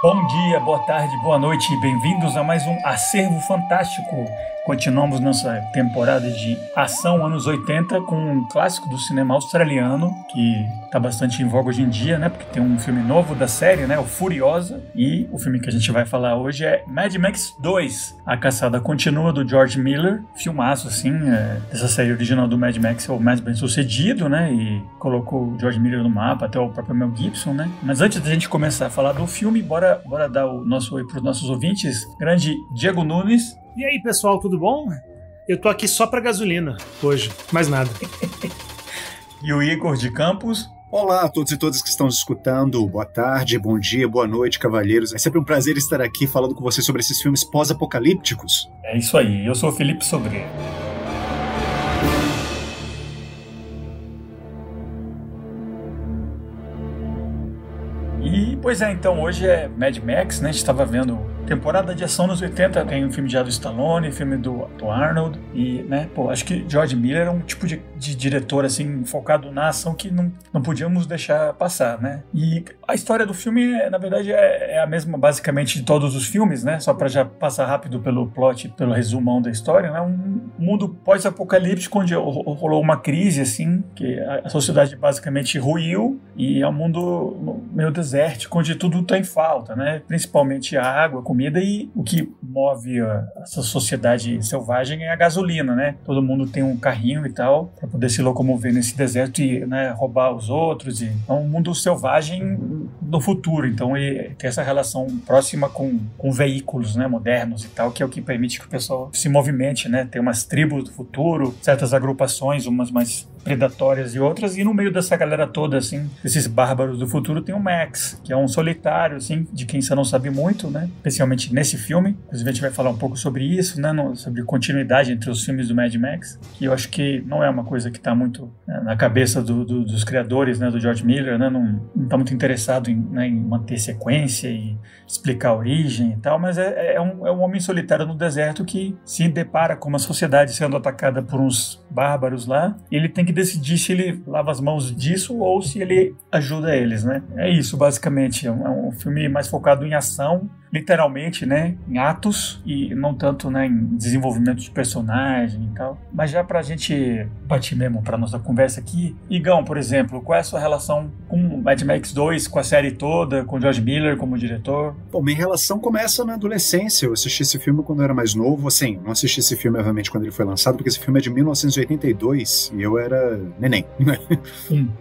Bom dia, boa tarde, boa noite e bem-vindos a mais um Acervo Fantástico. Continuamos nossa temporada de ação anos 80 com um clássico do cinema australiano que está bastante em voga hoje em dia, né? Porque tem um filme novo da série, né? O Furiosa. E o filme que a gente vai falar hoje é Mad Max 2, A Caçada Continua, do George Miller. Filmaço, assim, dessa série original do Mad Max, é o mais bem sucedido, né? E colocou o George Miller no mapa, até o próprio Mel Gibson, né? Mas antes da gente começar a falar do filme, bora dar o nosso oi para os nossos ouvintes. Grande Diego Nunes. E aí, pessoal, tudo bom? Eu tô aqui só pra gasolina hoje, mais nada. E o Igor de Campos. Olá a todos e todas que estão escutando, boa tarde, bom dia, boa noite, cavalheiros. É sempre um prazer estar aqui falando com vocês sobre esses filmes pós-apocalípticos. É isso aí, eu sou o Felipe Sobreiro. E, pois é, então hoje é Mad Max, né? A gente estava vendo temporada de ação nos 80, tem um filme já do Stallone, filme do Arnold, e, né, acho que George Miller é um tipo de diretor, assim, focado na ação que não podíamos deixar passar, né? E a história do filme, na verdade, é a mesma, basicamente, de todos os filmes, né? Só para já passar rápido pelo plot, pelo resumão da história, né? Um mundo pós-apocalíptico onde rolou uma crise, assim, que a sociedade basicamente ruiu, e é um mundo meio desértico, onde tudo está em falta, né? Principalmente a água, a comida, e o que move essa sociedade selvagem é a gasolina, né? Todo mundo tem um carrinho e tal para poder se locomover nesse deserto e, né, roubar os outros. É um mundo selvagem do futuro, então tem essa relação próxima com veículos, né, modernos e tal, que é o que permite que o pessoal se movimente, né? Tem umas tribos do futuro, certas agrupações, umas mais predatórias e outras, e no meio dessa galera toda, assim, esses bárbaros do futuro, tem o Max, que é um solitário, assim, de quem você não sabe muito, né? Especialmente nesse filme. Inclusive a gente vai falar um pouco sobre isso, né? Sobre continuidade entre os filmes do Mad Max, que eu acho que não é uma coisa que está muito, né, na cabeça dos criadores, né, do George Miller, né? Não está muito interessado em manter sequência e explicar a origem e tal, mas é um homem solitário no deserto que se depara com uma sociedade sendo atacada por uns bárbaros lá, e ele tem que decidir se ele lava as mãos disso ou se ele ajuda eles, né? É isso, basicamente. É um filme mais focado em ação, literalmente, né, em atos, e não tanto, né, em desenvolvimento de personagem e tal. Mas já pra gente partir mesmo pra nossa conversa aqui, Igão, por exemplo, qual é a sua relação com Mad Max 2, com a série toda, com George Miller como diretor? Bom, minha relação começa na adolescência. Eu assisti esse filme quando eu era mais novo, assim, não assisti esse filme, obviamente, quando ele foi lançado, porque esse filme é de 1982 e eu era neném.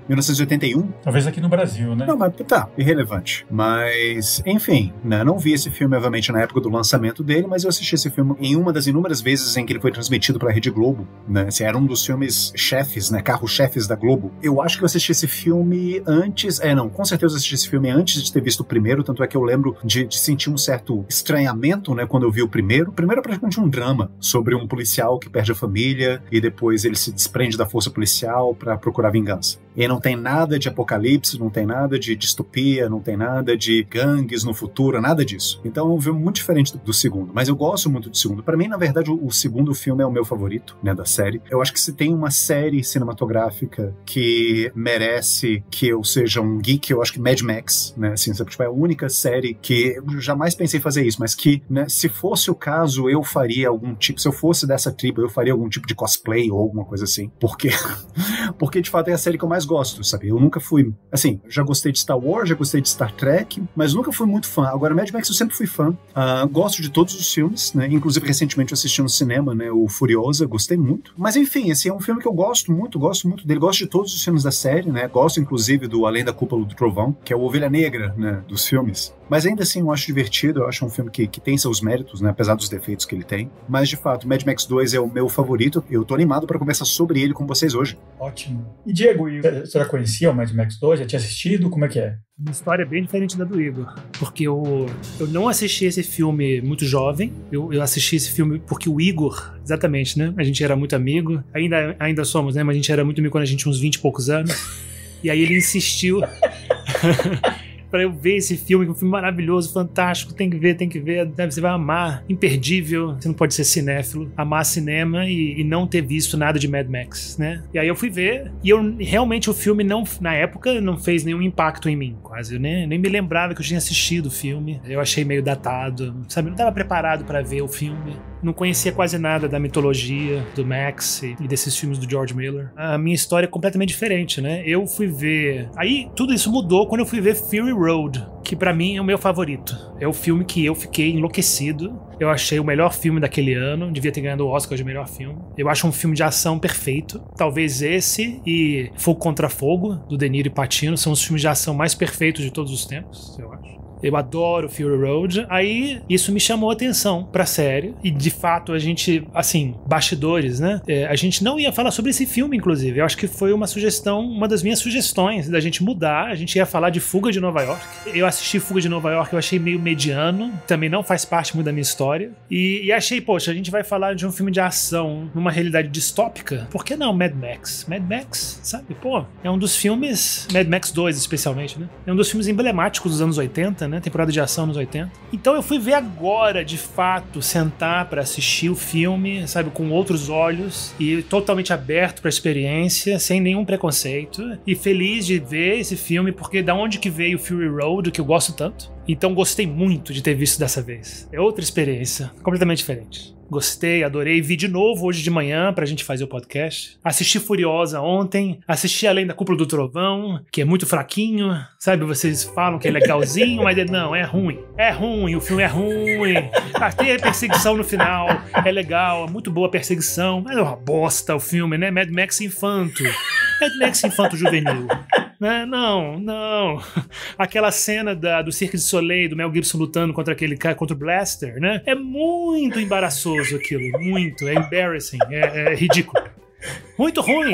1981? Talvez aqui no Brasil, né? Não, mas tá, irrelevante. Mas, enfim, né, não vi esse filme, obviamente, na época do lançamento dele, mas eu assisti esse filme em uma das inúmeras vezes em que ele foi transmitido pra Rede Globo, né? Assim, era um dos filmes chefes, né? Carro-chefes da Globo. Eu acho que eu assisti esse filme antes... com certeza eu assisti esse filme antes de ter visto o primeiro, tanto é que eu lembro de sentir um certo estranhamento, né? Quando eu vi o primeiro. O primeiro é praticamente um drama sobre um policial que perde a família e depois ele se desprende da força policial pra procurar vingança. E não tem nada de apocalipse, não tem nada de distopia, não tem nada de gangues no futuro, nada disso. Então é um filme muito diferente do segundo, mas eu gosto muito do segundo. Para mim, na verdade, o segundo filme é o meu favorito, né, da série. Eu acho que se tem uma série cinematográfica que merece que eu seja um geek, eu acho que Mad Max, né, assim, tipo, é a única série que eu jamais pensei em fazer isso, mas que, né, se fosse o caso, eu faria algum tipo, se eu fosse dessa tribo, eu faria algum tipo de cosplay ou alguma coisa assim, porque de fato é a série que eu mais gosto, sabe? Eu nunca fui, assim, já gostei de Star Wars, já gostei de Star Trek, mas nunca fui muito fã. Agora, Mad Max eu sempre fui fã. Gosto de todos os filmes, né? Inclusive, recentemente eu assisti no cinema, né? O Furiosa, gostei muito. Mas, enfim, esse é um filme que eu gosto muito dele. Gosto de todos os filmes da série, né? Gosto, inclusive, do Além da Cúpula do Trovão, que é o Ovelha Negra, né? Dos filmes. Mas ainda assim eu acho divertido, eu acho um filme que tem seus méritos, né? Apesar dos defeitos que ele tem. Mas, de fato, Mad Max 2 é o meu favorito. Eu tô animado para conversar sobre ele com vocês hoje. Ótimo. E Diego, você já conhecia o Mad Max 2? Já tinha assistido? Como é que é? Uma história bem diferente da do Igor, porque eu não assisti esse filme muito jovem, eu assisti esse filme porque o Igor, exatamente, né? A gente era muito amigo, ainda somos, né? Mas a gente era muito amigo quando a gente tinha uns 20 e poucos anos, e aí ele insistiu... pra eu ver esse filme, que é um filme maravilhoso, fantástico, tem que ver, você vai amar, imperdível, você não pode ser cinéfilo, amar cinema e não ter visto nada de Mad Max, né? E aí eu fui ver, e realmente o filme não, na época, não fez nenhum impacto em mim, quase, eu nem me lembrava que eu tinha assistido o filme, eu achei meio datado, sabe, não estava preparado pra ver o filme, não conhecia quase nada da mitologia do Max e desses filmes do George Miller. A minha história é completamente diferente, né? Eu fui ver... Aí tudo isso mudou quando eu fui ver Fury Road, que pra mim é o meu favorito. É o filme que eu fiquei enlouquecido. Eu achei o melhor filme daquele ano, devia ter ganhado o Oscar de melhor filme. Eu acho um filme de ação perfeito. Talvez esse e Fogo Contra Fogo, do De Niro e Pacino, são os filmes de ação mais perfeitos de todos os tempos, eu acho. Eu adoro Fury Road. Aí isso me chamou a atenção pra série. E de fato a gente, assim, bastidores, né? A gente não ia falar sobre esse filme, inclusive. Eu acho que foi uma sugestão, uma das minhas sugestões da gente mudar. A gente ia falar de Fuga de Nova York. Eu assisti Fuga de Nova York, eu achei meio mediano. Também não faz parte muito da minha história. E achei, poxa, a gente vai falar de um filme de ação numa realidade distópica. Por que não Mad Max? Mad Max, sabe? Pô, é um dos filmes, Mad Max 2 especialmente, né? É um dos filmes emblemáticos dos anos 80, né? Temporada de ação nos 80. Então eu fui ver agora, de fato, sentar pra assistir o filme, sabe, com outros olhos e totalmente aberto pra experiência, sem nenhum preconceito e feliz de ver esse filme, porque da onde que veio Fury Road, que eu gosto tanto. Então gostei muito de ter visto dessa vez. É outra experiência, completamente diferente. Gostei, adorei, vi de novo hoje de manhã pra gente fazer o podcast. Assisti Furiosa ontem, assisti Além da Cúpula do Trovão, que é muito fraquinho, sabe? Vocês falam que é legalzinho, mas não, é ruim. É ruim, o filme é ruim. Tem a perseguição no final, é legal, é muito boa a perseguição, mas é uma bosta o filme, né? Mad Max Infanto. Mad Max Infanto Juvenil. Não. Aquela cena do Cirque du Soleil, do Mel Gibson lutando contra aquele cara, contra o Blaster, né? É muito embaraçoso aquilo, muito. É embarrassing, é ridículo. Muito ruim.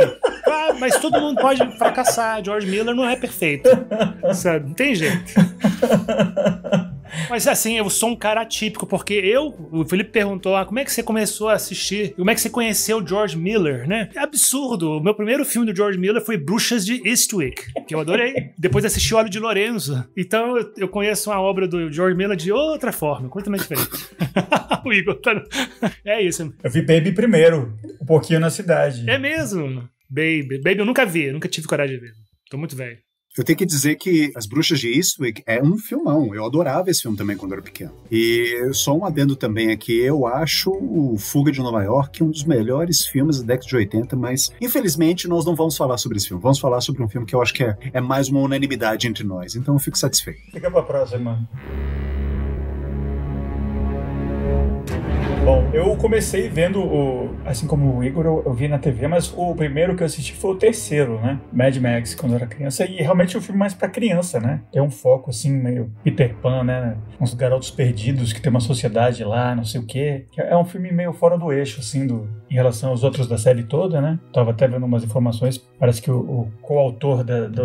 Mas todo mundo pode fracassar. George Miller não é perfeito. Sabe? Não tem jeito. Mas assim, eu sou um cara atípico, porque o Felipe perguntou, como é que você começou a assistir? Como é que você conheceu o George Miller, né? É absurdo. O meu primeiro filme do George Miller foi Bruxas de Eastwick, que eu adorei. Depois assisti Olho de Lorenzo. Então eu conheço uma obra do George Miller de outra forma, completamente diferente. O Igor tá... É isso. Eu vi Baby primeiro, um pouquinho na cidade. É mesmo? Baby eu nunca vi, nunca tive coragem de ver. Tô muito velho. Eu tenho que dizer que As Bruxas de Eastwick é um filmão. Eu adorava esse filme também quando eu era pequeno. E só um adendo também aqui, eu acho o Fuga de Nova York um dos melhores filmes da década de 80, mas infelizmente nós não vamos falar sobre esse filme. Vamos falar sobre um filme que eu acho que é mais uma unanimidade entre nós. Então eu fico satisfeito. Fica pra próxima. Bom, eu comecei vendo, assim como o Igor, eu vi na TV, mas o primeiro que eu assisti foi o terceiro, né? Mad Max, quando eu era criança, e realmente é um filme mais pra criança, né? Tem um foco, assim, meio Peter Pan, né? Uns garotos perdidos que tem uma sociedade lá, não sei o quê. É um filme meio fora do eixo, assim, em relação aos outros da série toda, né? Tava até vendo umas informações, parece que o coautor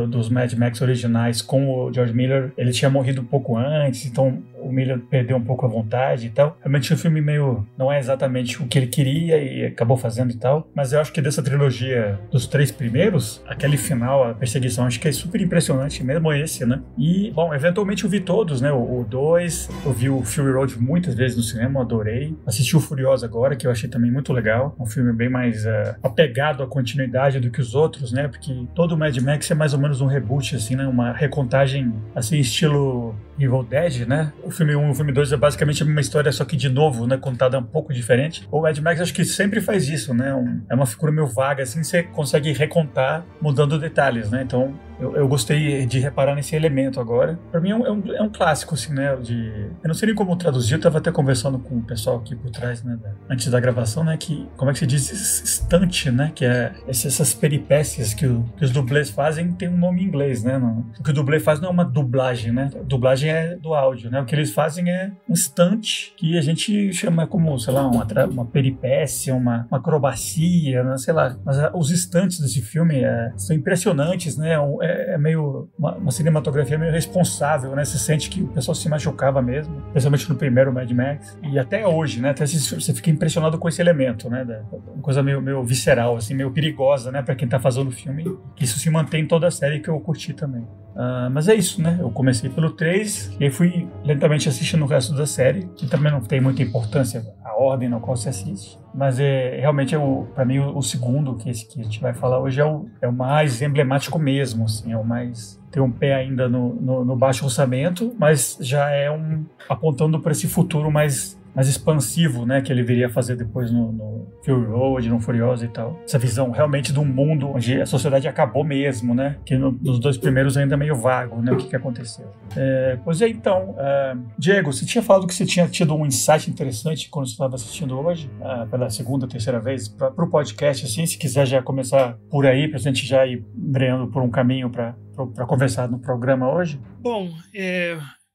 dos Mad Max originais com o George Miller, ele tinha morrido um pouco antes, então o Miller perdeu um pouco a vontade e tal. Realmente o filme meio... não é exatamente o que ele queria e acabou fazendo e tal, mas eu acho que dessa trilogia dos 3 primeiros, aquele final, a perseguição, acho que é super impressionante, mesmo esse, né? E, bom, eventualmente eu vi todos, né? O 2, eu vi o Fury Road muitas vezes no cinema, eu adorei. Assisti o Furiosa agora, que eu achei também muito legal. Um filme bem mais apegado à continuidade do que os outros, né? Porque todo o Mad Max é mais ou menos um reboot, assim, né? Uma recontagem, assim, estilo Evil Dead, né? O filme 1 e o filme 2 é basicamente a mesma história, só que de novo, né? Contada um pouco diferente. O Mad Max acho que sempre faz isso, né? É uma figura meio vaga, assim, você consegue recontar mudando detalhes, né? Então, eu gostei de reparar nesse elemento agora. Pra mim é um clássico, assim, né? Eu não sei nem como traduzir, eu tava até conversando com o pessoal aqui por trás, né? Antes da gravação, né? Que, como é que se diz? Stunt, né? Que é essas peripécias que os dublês fazem, tem um nome em inglês, né? O que o dublê faz não é uma dublagem, né? A dublagem é do áudio, né? O que eles fazem é um stunt que a gente chama como, sei lá, uma peripécia, uma acrobacia, né? Sei lá. Mas os stunts desse filme são impressionantes, né? é meio uma cinematografia meio responsável, né? Você sente que o pessoal se machucava mesmo, principalmente no primeiro Mad Max. E até hoje, né? Até você fica impressionado com esse elemento, né? Uma coisa meio visceral, assim, meio perigosa, né? Pra quem tá fazendo o filme. Isso se mantém em toda a série que eu curti também. Mas é isso, né? Eu comecei pelo 3 e aí fui lentamente assistindo o resto da série, que também não tem muita importância a ordem na qual se assiste. Mas realmente, para mim, o segundo, que a gente vai falar hoje, é o mais emblemático mesmo, assim, é o mais... Tem um pé ainda no baixo orçamento, mas já é apontando para esse futuro mais expansivo, né, que ele viria fazer depois no Fury Road, no Furiosa e tal. Essa visão realmente de um mundo onde a sociedade acabou mesmo, né, que nos 2 primeiros ainda é meio vago, né, o que aconteceu. Pois é, então, Diego, você tinha falado que você tinha tido um insight interessante quando você estava assistindo hoje, pela segunda, terceira vez, para o podcast, assim, se quiser já começar por aí, para a gente já ir embreando por um caminho para conversar no programa hoje. Bom,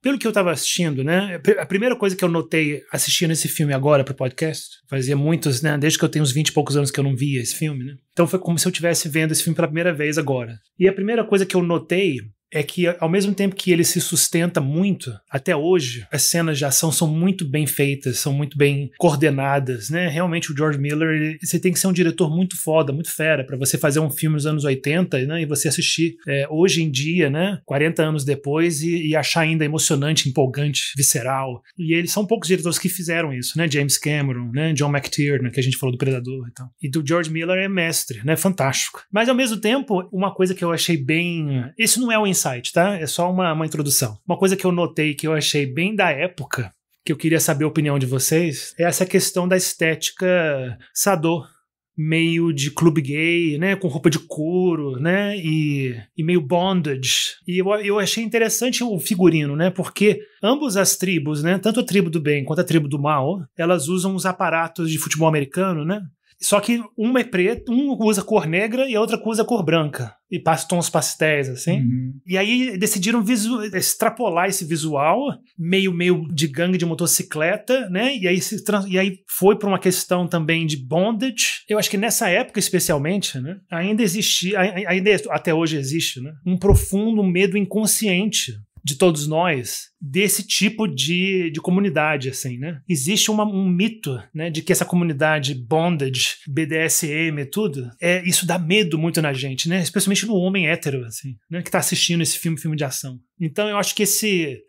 pelo que eu estava assistindo, né? A primeira coisa que eu notei assistindo esse filme agora para o podcast, fazia muitos, né? Desde que eu tenho uns 20 e poucos anos que eu não via esse filme, né? Então foi como se eu estivesse vendo esse filme pela primeira vez agora. E a primeira coisa que eu notei é que, ao mesmo tempo que ele se sustenta muito, até hoje, as cenas de ação são muito bem feitas, são muito bem coordenadas, né? Realmente o George Miller, você tem que ser um diretor muito foda, muito fera, para você fazer um filme nos anos 80, né? E você assistir hoje em dia, né? 40 anos depois e achar ainda emocionante, empolgante, visceral. E eles são poucos diretores que fizeram isso, né? James Cameron, né? John McTiernan, que a gente falou do Predador e tal. E do George Miller é mestre, né? Fantástico. Mas, ao mesmo tempo, uma coisa que eu achei bem... Esse não é um insight, tá? É só uma introdução. Uma coisa que eu notei que eu achei bem da época, que eu queria saber a opinião de vocês, é essa questão da estética Sador, meio de clube gay, né, com roupa de couro, né, e meio bondage. E eu achei interessante o figurino, né, porque ambas as tribos, né, tanto a tribo do bem quanto a tribo do mal, elas usam os aparatos de futebol americano, né, só que uma é preto, um usa cor negra e a outra usa cor branca. E tons pastéis, assim. Uhum. E aí decidiram extrapolar esse visual, meio de gangue de motocicleta, né? E aí foi para uma questão também de bondage. Eu acho que nessa época, especialmente, né? Ainda existia, ainda até hoje existe, né? Um profundo medo inconsciente de todos nós desse tipo de comunidade, assim, né? Existe um mito, né, de que essa comunidade bondage, BDSM e tudo, isso dá medo muito na gente, né? Especialmente no homem hétero, assim, né, que tá assistindo esse filme de ação. Então eu acho que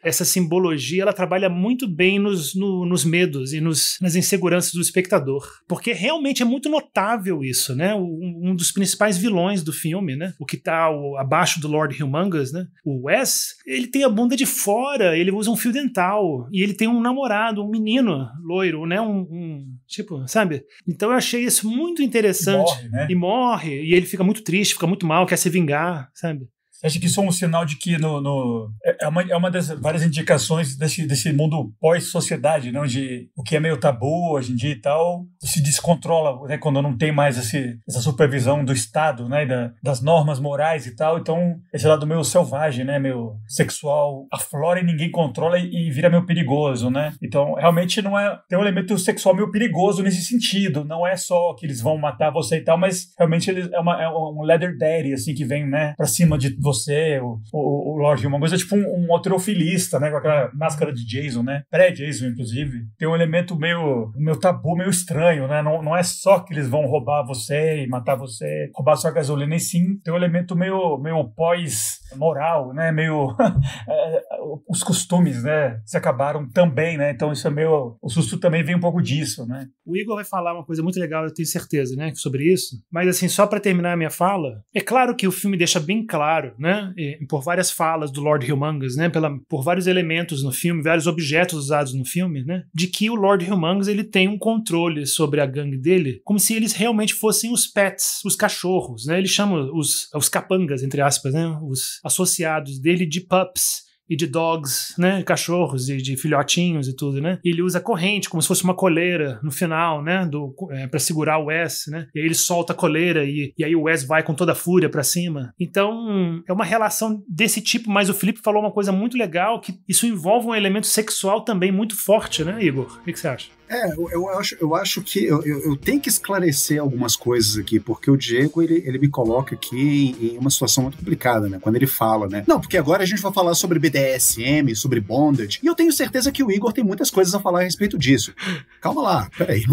essa simbologia, ela trabalha muito bem nos medos e nas inseguranças do espectador, porque realmente é muito notável isso, né? Um dos principais vilões do filme, né? O que tá abaixo do Lord Humongous, né? O Wes, ele tem a bunda de fora, ele usa um fio dental e ele tem um namorado, um menino loiro, né? Tipo, sabe? Então eu achei isso muito interessante. E morre, né? E morre, e ele fica muito triste, fica muito mal, quer se vingar, sabe? Você acha que isso é um sinal de que é uma das várias indicações desse mundo pós-sociedade, né? Onde o que é meio tabu hoje em dia e tal se descontrola, né? Quando não tem mais essa supervisão do Estado, né? Das normas morais e tal. Então, esse lado meio selvagem, né? Meio sexual aflora e ninguém controla e vira meio perigoso, né? Então, realmente tem um elemento sexual meio perigoso nesse sentido. Não é só que eles vão matar você e tal, mas realmente é um leather daddy, assim, que vem, né? Pra cima de você, o Lord Humongous é tipo um alterofilista, né, com aquela máscara de Jason, né, pré-Jason, inclusive. Tem um elemento meio tabu, meio estranho, né, não é só que eles vão roubar você e matar você, roubar sua gasolina, e sim, tem um elemento meio pós-moral, né, meio os costumes, né, se acabaram também, né, então isso é meio, o susto também vem um pouco disso, né. O Igor vai falar uma coisa muito legal, eu tenho certeza, né, sobre isso, mas assim, só pra terminar a minha fala, é claro que o filme deixa bem claro, né, por várias falas do Lord Humongous, né, por vários elementos no filme, vários objetos usados no filme, né, de que o Lord Humongous, ele tem um controle sobre a gangue dele, como se eles realmente fossem os pets, os cachorros, né, ele chama os capangas, entre aspas, né, os associados dele de pups e de dogs, né, cachorros e de filhotinhos e tudo, né, e ele usa corrente como se fosse uma coleira no final, né, pra segurar o Wes, né, e aí ele solta a coleira e aí o Wes vai com toda a fúria pra cima. Então é uma relação desse tipo, mas o Felipe falou uma coisa muito legal, que isso envolve um elemento sexual também muito forte, né, Igor? O que você acha? Eu acho que eu tenho que esclarecer algumas coisas aqui, porque o Diego, ele me coloca aqui em uma situação muito complicada, né? Quando ele fala, né? Não, porque agora a gente vai falar sobre BDSM, sobre bondage, e eu tenho certeza que o Igor tem muitas coisas a falar a respeito disso. Calma lá, peraí.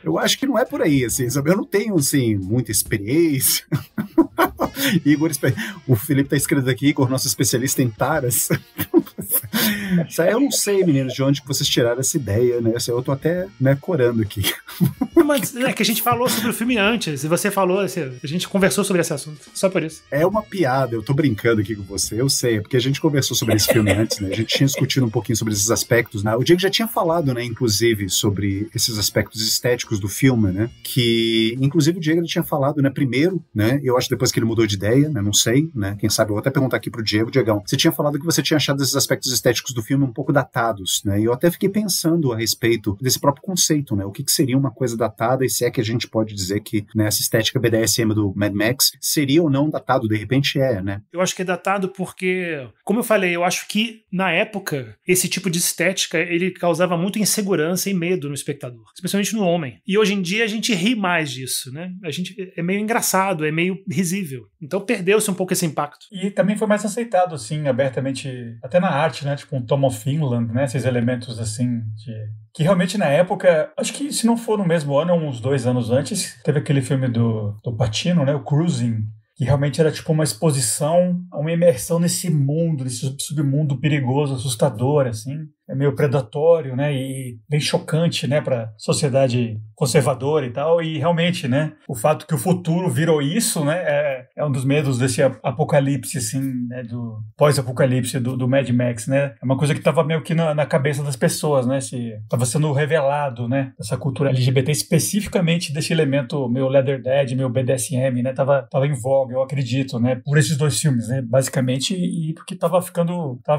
Eu acho que não é por aí, assim, sabe? Eu não tenho, assim, muita experiência. Igor, o Felipe tá escrevendo aqui, Igor, nosso especialista em taras. Isso aí eu não sei, meninos, de onde vocês tiraram essa ideia, né? Eu tô até, né, corando aqui. Mas é que a gente falou sobre o filme antes, e você falou, assim, a gente conversou sobre esse assunto, só por isso. É uma piada, eu tô brincando aqui com você, eu sei, porque a gente conversou sobre esse filme antes, né? A gente tinha discutido um pouquinho sobre esses aspectos, né? O Diego já tinha falado, né, inclusive, sobre esses aspectos estéticos do filme, né? Que, inclusive, o Diego ele tinha falado, né, primeiro, né? Eu acho depois que ele mudou de ideia, né? Não sei, né? Quem sabe eu vou até perguntar aqui pro Diego, Diegão, você tinha falado que você tinha achado esses aspectos estéticos do filme um pouco datados, né? E eu até fiquei pensando a respeito desse próprio conceito, né? O que seria uma coisa datada, e se é que a gente pode dizer que, né, essa estética BDSM do Mad Max seria ou não datado, de repente né? Eu acho que é datado porque, como eu falei, eu acho que na época esse tipo de estética ele causava muita insegurança e medo no espectador, especialmente no homem. E hoje em dia a gente ri mais disso, né? A gente é meio engraçado, é meio risível. Então perdeu-se um pouco esse impacto. E também foi mais aceitado, assim, abertamente, até na arte, né? Tipo um Tom of Finland, né? Esses elementos, assim, que realmente na época, acho que se não for no mesmo ano, uns 2 anos antes, teve aquele filme do Pacino, né? O Cruising, que realmente era tipo uma exposição, uma imersão nesse mundo, nesse submundo perigoso, assustador, assim. É meio predatório, né, e bem chocante, né, para sociedade conservadora e tal, e realmente, né, o fato que o futuro virou isso, né, é um dos medos desse apocalipse, assim, né, do pós-apocalipse do Mad Max, né, é uma coisa que estava meio que na cabeça das pessoas, né, estava sendo revelado, né, essa cultura LGBT, especificamente desse elemento meio Leatherhead, meio BDSM, né, tava em voga, eu acredito, né, por esses 2 filmes, né, basicamente, e porque tava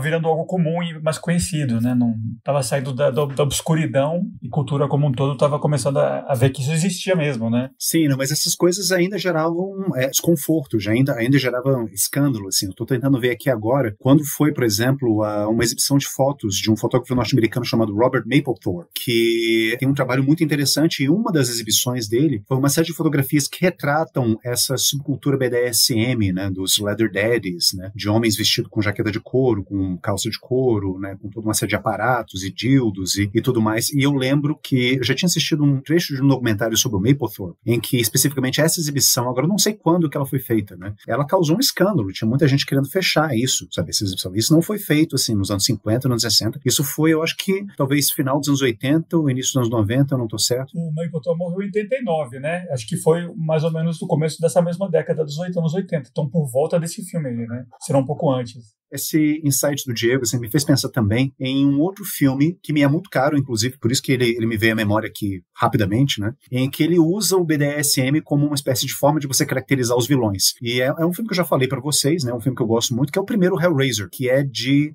virando algo comum e mais conhecido, né, não estava saindo da obscuridão e cultura como um todo estava começando a ver que isso existia mesmo, né? Sim, não, mas essas coisas ainda geravam desconforto, ainda geravam escândalo, assim. Eu estou tentando ver aqui agora, quando foi, por exemplo, uma exibição de fotos de um fotógrafo norte-americano chamado Robert Mapplethorpe, que tem um trabalho muito interessante, e uma das exibições dele foi uma série de fotografias que retratam essa subcultura BDSM, né, dos leather daddies, né, de homens vestidos com jaqueta de couro, com calça de couro, né, com toda uma série de aparatos e dildos e tudo mais. E eu lembro que eu já tinha assistido um trecho de um documentário sobre o Mapplethorpe, em que especificamente essa exibição, agora eu não sei quando que ela foi feita, né? Ela causou um escândalo, tinha muita gente querendo fechar isso, sabe, essa exibição. Isso não foi feito, assim, nos anos 50, nos anos 60. Isso foi, eu acho que, talvez final dos anos 80 ou início dos anos 90, eu não tô certo. O Mapplethorpe morreu em 89, né? Acho que foi mais ou menos no começo dessa mesma década dos anos 80. Então, por volta desse filme aí, né? Será um pouco antes. Esse insight do Diego, assim, me fez pensar também em um outro filme que me é muito caro, inclusive, por isso que ele me veio à memória aqui rapidamente, né? Em que ele usa o BDSM como uma espécie de forma de você caracterizar os vilões. E é um filme que eu já falei pra vocês, né? Um filme que eu gosto muito, que é o primeiro Hellraiser, que é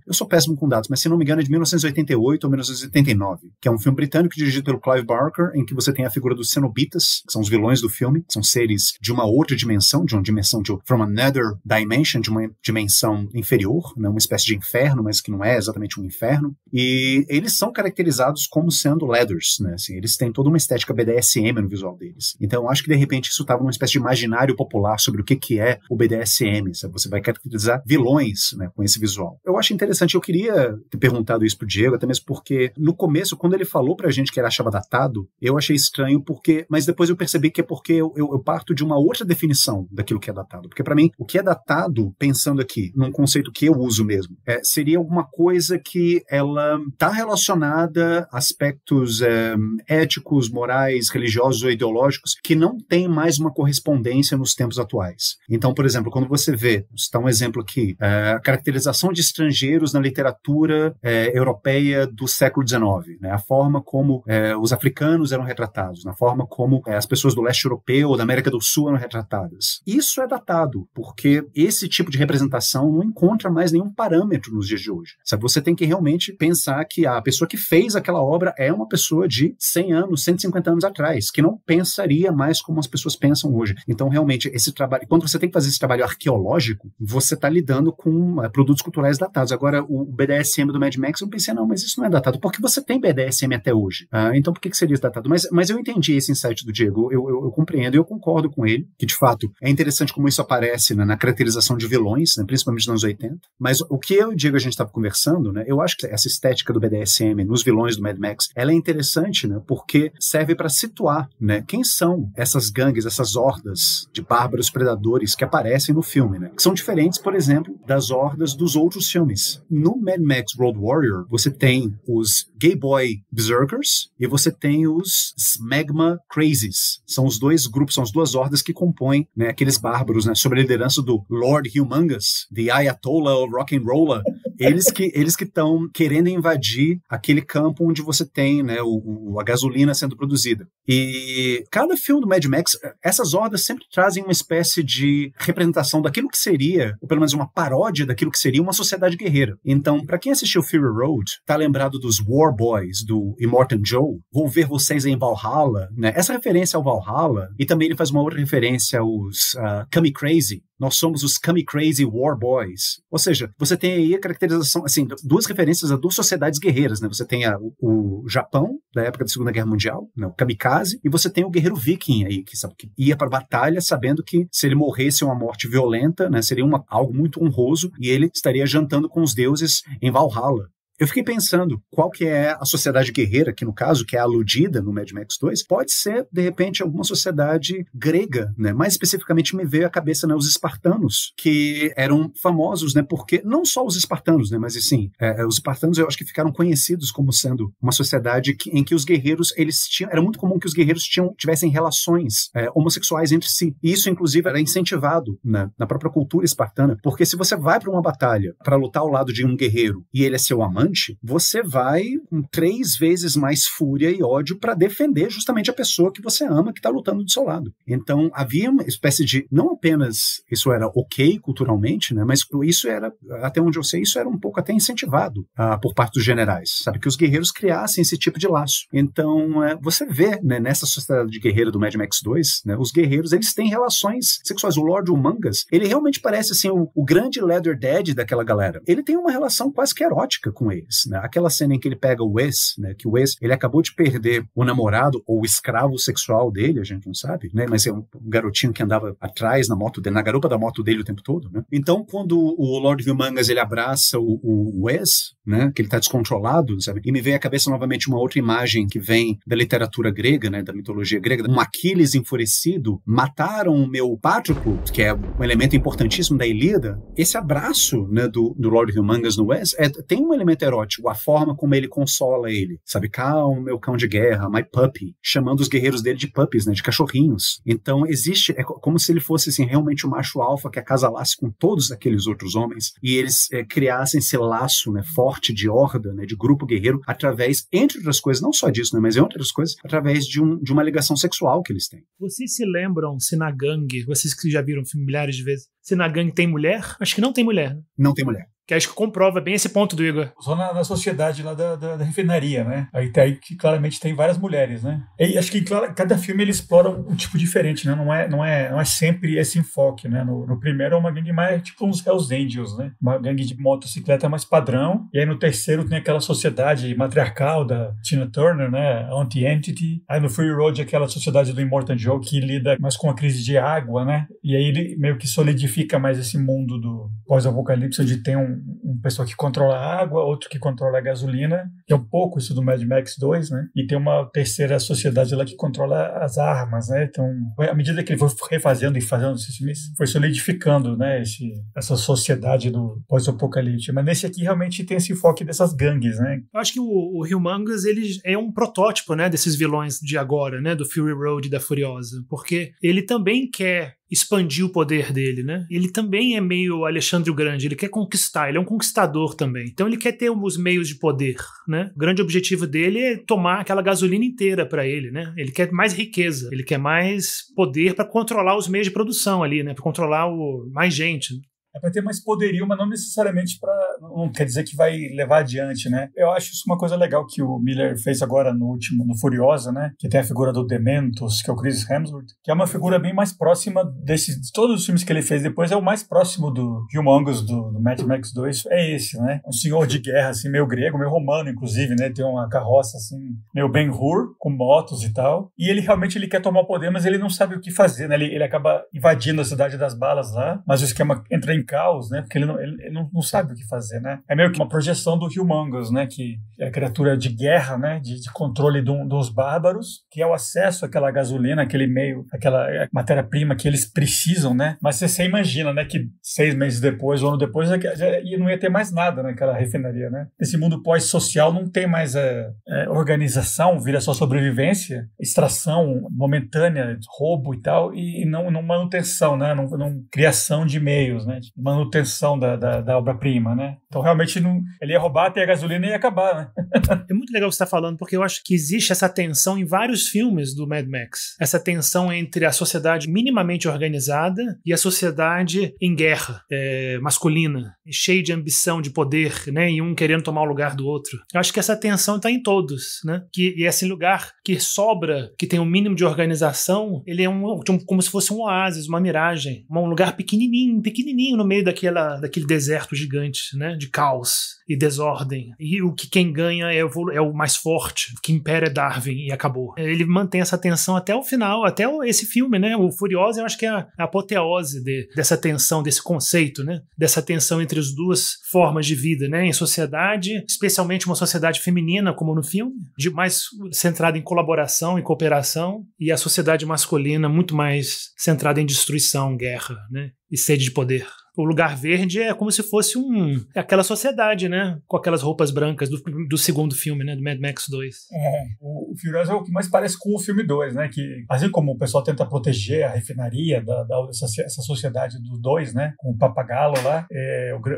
eu sou péssimo com dados, mas se não me engano é de 1988 ou 1989, que é um filme britânico dirigido pelo Clive Barker, em que você tem a figura dos Cenobitas, que são os vilões do filme, que são seres de uma outra dimensão, from another dimension, de uma dimensão inferior, né, uma espécie de inferno, mas que não é exatamente um inferno, e eles são caracterizados como sendo leathers, né, assim, eles têm toda uma estética BDSM no visual deles. Então eu acho que de repente isso estava numa espécie de imaginário popular sobre o que é o BDSM, sabe? Você vai caracterizar vilões, né, com esse visual. Eu acho interessante, eu queria ter perguntado isso pro Diego, até mesmo porque no começo, quando ele falou pra gente que ele achava datado, eu achei estranho mas depois eu percebi que é porque eu parto de uma outra definição daquilo que é datado, porque pra mim, o que é datado, pensando aqui, num conceito que eu uso mesmo, seria alguma coisa que ela está relacionada a aspectos éticos, morais, religiosos ou ideológicos que não tem mais uma correspondência nos tempos atuais. Então, por exemplo, quando você vê, vou citar um exemplo aqui, a caracterização de estrangeiros na literatura europeia do século XIX, né? A forma como os africanos eram retratados, na forma como as pessoas do leste europeu ou da América do Sul eram retratadas. Isso é datado, porque esse tipo de representação não encontra mais mais nenhum parâmetro nos dias de hoje. Sabe? Você tem que realmente pensar que a pessoa que fez aquela obra é uma pessoa de 100 anos, 150 anos atrás, que não pensaria mais como as pessoas pensam hoje. Então, realmente, esse trabalho, quando você tem que fazer esse trabalho arqueológico, você está lidando com produtos culturais datados. Agora, o BDSM do Mad Max, eu pensei, não, mas isso não é datado, porque você tem BDSM até hoje. Então, por que seria datado? Mas eu entendi esse insight do Diego, eu compreendo e eu concordo com ele, que de fato é interessante como isso aparece, né, na caracterização de vilões, né, principalmente nos anos 80. Mas o que eu e o Diego a gente estava conversando, né, eu acho que essa estética do BDSM nos vilões do Mad Max, ela é interessante, né, porque serve para situar, né, quem são essas gangues, essas hordas de bárbaros predadores que aparecem no filme, né, que são diferentes, por exemplo, das hordas dos outros filmes. No Mad Max Road Warrior, você tem os Gay Boy Berserkers e você tem os Smegma Crazies. São os dois grupos, são as duas hordas que compõem, né, aqueles bárbaros, né, sob a liderança do Lord Humongous, the Ayatollah of Rock and Roller. Eles que estão querendo invadir aquele campo onde você tem, né, a gasolina sendo produzida. E cada filme do Mad Max, essas hordas sempre trazem uma espécie de representação daquilo que seria, ou pelo menos uma paródia daquilo que seria uma sociedade guerreira. Então, para quem assistiu Fury Road, tá lembrado dos War Boys, do Immortan Joe, vou ver vocês em Valhalla, né? Essa referência ao Valhalla, e também ele faz uma outra referência aos Kami Crazy. Nós somos os Kami Crazy War Boys. Ou seja, você tem aí a caracterização, assim, duas referências a duas sociedades guerreiras, né? Você tem o Japão, da época da Segunda Guerra Mundial, né? O kamikaze, e você tem o guerreiro viking aí, que sabe, que ia para a batalha sabendo que se ele morresse uma morte violenta, né, seria algo muito honroso, e ele estaria jantando com os deuses em Valhalla. Eu fiquei pensando, qual que é a sociedade guerreira, que no caso, que é aludida no Mad Max 2, pode ser, de repente, alguma sociedade grega, né? Mais especificamente me veio à cabeça, né, os espartanos, que eram famosos, né, porque, não só os espartanos, né, mas assim, os espartanos eu acho que ficaram conhecidos como sendo uma sociedade em que os guerreiros, era muito comum que os guerreiros tivessem relações homossexuais entre si, e isso, inclusive, era incentivado, né, na própria cultura espartana, porque se você vai para uma batalha para lutar ao lado de um guerreiro e ele é seu amante, você vai com 3 vezes mais fúria e ódio para defender justamente a pessoa que você ama, que está lutando do seu lado. Então, havia uma espécie de, não apenas isso era ok culturalmente, né, mas isso era, até onde eu sei, isso era um pouco até incentivado por parte dos generais, sabe, que os guerreiros criassem esse tipo de laço. Então, você vê, né, nessa sociedade guerreira do Mad Max 2, né, os guerreiros, eles têm relações sexuais. O Lord Humongous, ele realmente parece assim, o grande leather daddy daquela galera. Ele tem uma relação quase que erótica com eles, né? Aquela cena em que ele pega o Wes, né? Que o Wes, ele acabou de perder o namorado ou o escravo sexual dele, a gente não sabe, né? Mas é um garotinho que andava atrás na moto dele, na garupa da moto dele o tempo todo, né? Então, quando o Lord Humongous, ele abraça o Wes, né? Que ele tá descontrolado, sabe? E me vem à cabeça novamente uma outra imagem que vem da literatura grega, né? Da mitologia grega. Um Aquiles enfurecido, mataram o meu Patroclo, que é um elemento importantíssimo da Ilíada. Esse abraço, né? Do Lord Humongous no Wes tem um elemento erótico, a forma como ele consola ele, sabe, calma, meu cão de guerra, my puppy, chamando os guerreiros dele de puppies, né, de cachorrinhos. Então existe, é como se ele fosse assim, realmente o macho alfa que acasalasse com todos aqueles outros homens e eles criassem esse laço, né, forte de horda, né, de grupo guerreiro, através, entre outras coisas, não só disso, né, mas entre outras coisas, através de uma ligação sexual que eles têm. Vocês se lembram se na gangue, vocês que já viram o filme milhares de vezes, se na gangue tem mulher? Acho que não tem mulher, né? Não tem mulher. Que acho que comprova bem esse ponto do Igor. Só na sociedade lá da refinaria, né? Aí que claramente tem várias mulheres, né? E acho que cada filme ele explora um tipo diferente, né? Não é sempre esse enfoque, né? No primeiro é uma gangue mais tipo uns Hells Angels, né? Uma gangue de motocicleta mais padrão. E aí no terceiro tem aquela sociedade matriarcal da Tina Turner, né? Anti-Entity. Aí no Fury Road aquela sociedade do Immortan Joe que lida mais com a crise de água, né? E aí ele meio que solidifica mais esse mundo do pós-apocalipse, onde tem um pessoal que controla a água, outro que controla a gasolina, que é um pouco isso do Mad Max 2, né? E tem uma terceira sociedade lá que controla as armas, né? Então, à medida que ele foi refazendo e fazendo esses filmes, foi solidificando, né? Essa sociedade do pós-apocalipse. Mas nesse aqui realmente tem esse enfoque dessas gangues, né? Eu acho que o Humongous, ele é um protótipo, né? Desses vilões de agora, né? Do Fury Road e da Furiosa. Porque ele também quer expandir o poder dele, né? Ele também é meio Alexandre o Grande, ele quer conquistar, ele é um conquistador também. Então ele quer ter os meios de poder, né? O grande objetivo dele é tomar aquela gasolina inteira para ele, né? Ele quer mais riqueza, ele quer mais poder para controlar os meios de produção ali, né? Para controlar mais gente. É pra ter mais poderio, mas não necessariamente não quer dizer que vai levar adiante, né? Eu acho isso uma coisa legal que o Miller fez agora no último, no Furiosa, né? Que tem a figura do Dementos, que é o Chris Hemsworth, que é uma figura bem mais próxima de todos os filmes que ele fez depois, é o mais próximo do Humongous, do Mad Max 2, é esse, né? Um senhor de guerra, assim, meio grego, meio romano, inclusive, né? Tem uma carroça, assim, meio Ben-Hur, com motos e tal. E ele realmente quer tomar o poder, mas ele não sabe o que fazer, né? Ele acaba invadindo a Cidade das Balas lá, mas o esquema entra em caos, né? Porque ele não sabe o que fazer, né? É meio que uma projeção do Humongous, né? Que é a criatura de guerra, né? De controle dos bárbaros, que é o acesso àquela gasolina, aquele meio, aquela matéria-prima que eles precisam, né? Mas você imagina, né? Que 6 meses depois, ou ano depois, não ia ter mais nada naquela refinaria, né? Esse mundo pós-social não tem mais organização, vira só sobrevivência, extração momentânea, roubo e tal, e não manutenção, né? Não criação de meios, né? Manutenção da obra-prima, né? Então, realmente, ele ia roubar até a gasolina e ia acabar, né? É muito legal o que você está falando, porque eu acho que existe essa tensão em vários filmes do Mad Max. Essa tensão entre a sociedade minimamente organizada e a sociedade em guerra, masculina, cheia de ambição, de poder, né? E um querendo tomar o lugar do outro. Eu acho que essa tensão está em todos, né? E esse lugar que sobra, que tem um mínimo de organização, ele é como se fosse um oásis, uma miragem, um lugar pequenininho no meio daquele deserto gigante, né? De caos e desordem. E quem ganha é o mais forte, o que impera é Darwin e acabou. Ele mantém essa tensão até o final, até esse filme, né? O Furiosa, eu acho que é a apoteose dessa tensão, desse conceito, né? Dessa tensão entre as duas formas de vida, né? Em sociedade, especialmente uma sociedade feminina, como no filme, mais centrada em colaboração e cooperação, e a sociedade masculina muito mais centrada em destruição, guerra, né? E sede de poder. O Lugar Verde é como se fosse aquela sociedade, né? Com aquelas roupas brancas do segundo filme, né? Do Mad Max 2. O Furiosa é o que mais parece com o filme 2, né? Que, assim como o pessoal tenta proteger a refinaria essa sociedade do 2, né? Com o Papagalo lá,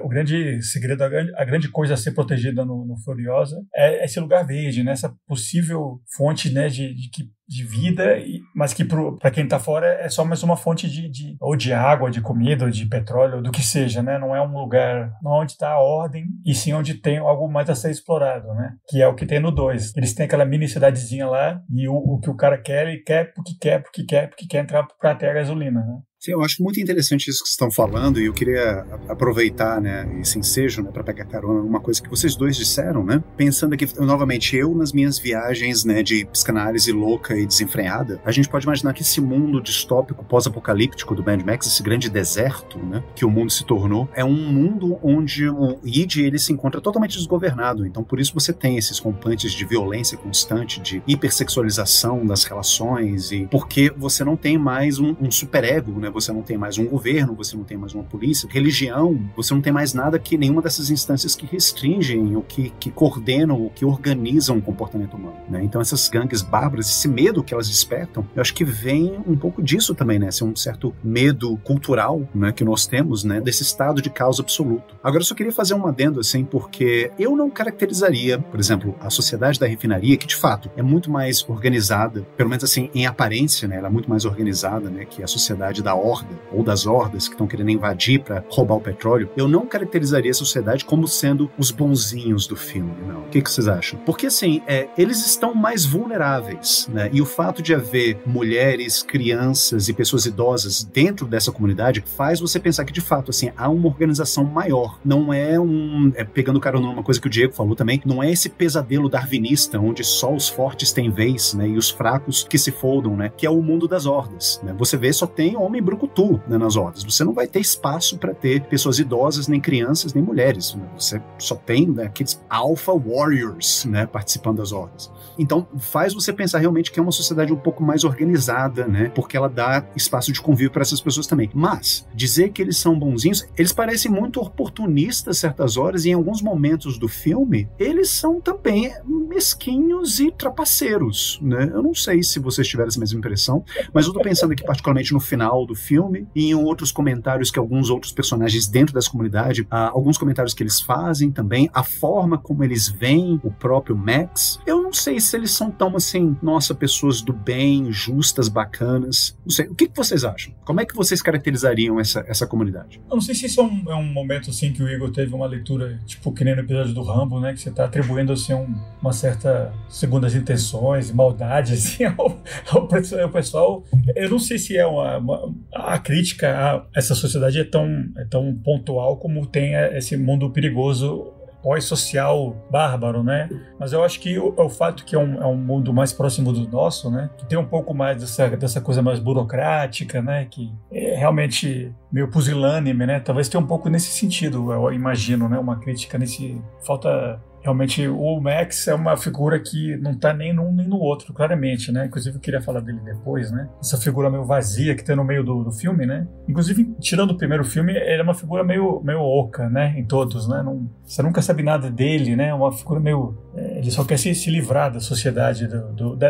o grande segredo, a grande coisa a ser protegida no Furiosa é esse Lugar Verde, né? Essa possível fonte, né? De vida, mas que para quem tá fora é só mais uma fonte ou de água, de comida, ou de petróleo, do que seja, né? Não é um lugar onde está a ordem, e sim onde tem algo mais a ser explorado, né? Que é o que tem no 2. Eles têm aquela mini cidadezinha lá, e o que o cara quer, ele quer porque quer entrar pra ter a gasolina, né? Sim, eu acho muito interessante isso que vocês estão falando, e eu queria aproveitar, né, esse ensejo, né, para pegar carona numa coisa que vocês dois disseram, né? Pensando aqui, novamente, eu nas minhas viagens, né, de psicanálise louca e desenfreada, a gente pode imaginar que esse mundo distópico pós-apocalíptico do Mad Max, esse grande deserto, né, que o mundo se tornou, é um mundo onde o id ele se encontra totalmente desgovernado. Então, por isso você tem esses rompantes de violência constante, de hipersexualização das relações, e porque você não tem mais um superego, né? Você não tem mais um governo, você não tem mais uma polícia, religião, você não tem mais nada que nenhuma dessas instâncias que restringem ou que coordenam ou que organizam o comportamento humano, né? Então essas gangues bárbaras, esse medo que elas despertam, eu acho que vem um pouco disso também, né? Esse é um certo medo cultural, né, que nós temos, né, desse estado de caos absoluto. Agora eu só queria fazer um adendo assim, porque eu não caracterizaria, por exemplo, a sociedade da refinaria, que de fato é muito mais organizada, pelo menos assim, em aparência, né, ela é muito mais organizada, né, que a sociedade da horda, ou das hordas que estão querendo invadir para roubar o petróleo. Eu não caracterizaria a sociedade como sendo os bonzinhos do filme, não. O que vocês acham? Porque assim, eles estão mais vulneráveis, né? E o fato de haver mulheres, crianças e pessoas idosas dentro dessa comunidade faz você pensar que de fato, assim, há uma organização maior. Não é pegando carona numa coisa que o Diego falou também, não é esse pesadelo darwinista onde só os fortes têm vez, né? E os fracos que se foldam, né? Que é o mundo das hordas, né? Você vê, só tem homem brucutu, né, nas hordas. Você não vai ter espaço para ter pessoas idosas, nem crianças, nem mulheres, né? Você só tem, né, aqueles alpha warriors, né, participando das hordas. Então faz você pensar realmente que é uma sociedade um pouco mais organizada, né, porque ela dá espaço de convívio para essas pessoas também. Mas dizer que eles são bonzinhos, eles parecem muito oportunistas certas horas, e em alguns momentos do filme eles são também mesquinhos e trapaceiros, né? Eu não sei se vocês tiveram essa mesma impressão, mas eu tô pensando aqui particularmente no final do filme e em outros comentários que alguns outros personagens dentro dessa comunidade, alguns comentários que eles fazem também, a forma como eles veem o próprio Max. Eu não sei se eles são tão assim, nossa, pessoas do bem, justas, bacanas. Não sei. O que vocês acham? Como é que vocês caracterizariam essa comunidade? Eu não sei se isso é um momento assim que o Igor teve uma leitura, tipo, que nem no episódio do Rambo, né? Que você tá atribuindo assim uma certa segundas intenções, maldade, assim, ao pessoal. Eu não sei se a crítica a essa sociedade é tão pontual como tem esse mundo perigoso pós-social bárbaro, né? Mas eu acho que o fato que é um mundo mais próximo do nosso, né? Que tem um pouco mais dessa coisa mais burocrática, né? Que é realmente meio pusilânime, né? Talvez tenha um pouco nesse sentido, eu imagino, né? Uma crítica nesse... Falta... Realmente, o Max é uma figura que não tá nem num nem no outro, claramente, né? Inclusive, eu queria falar dele depois, né? Essa figura meio vazia que tem no meio do filme, né? Inclusive, tirando o primeiro filme, ele é uma figura meio oca, né? Em todos, né? Você nunca sabe nada dele, né? Uma figura meio... ele só quer se livrar da sociedade,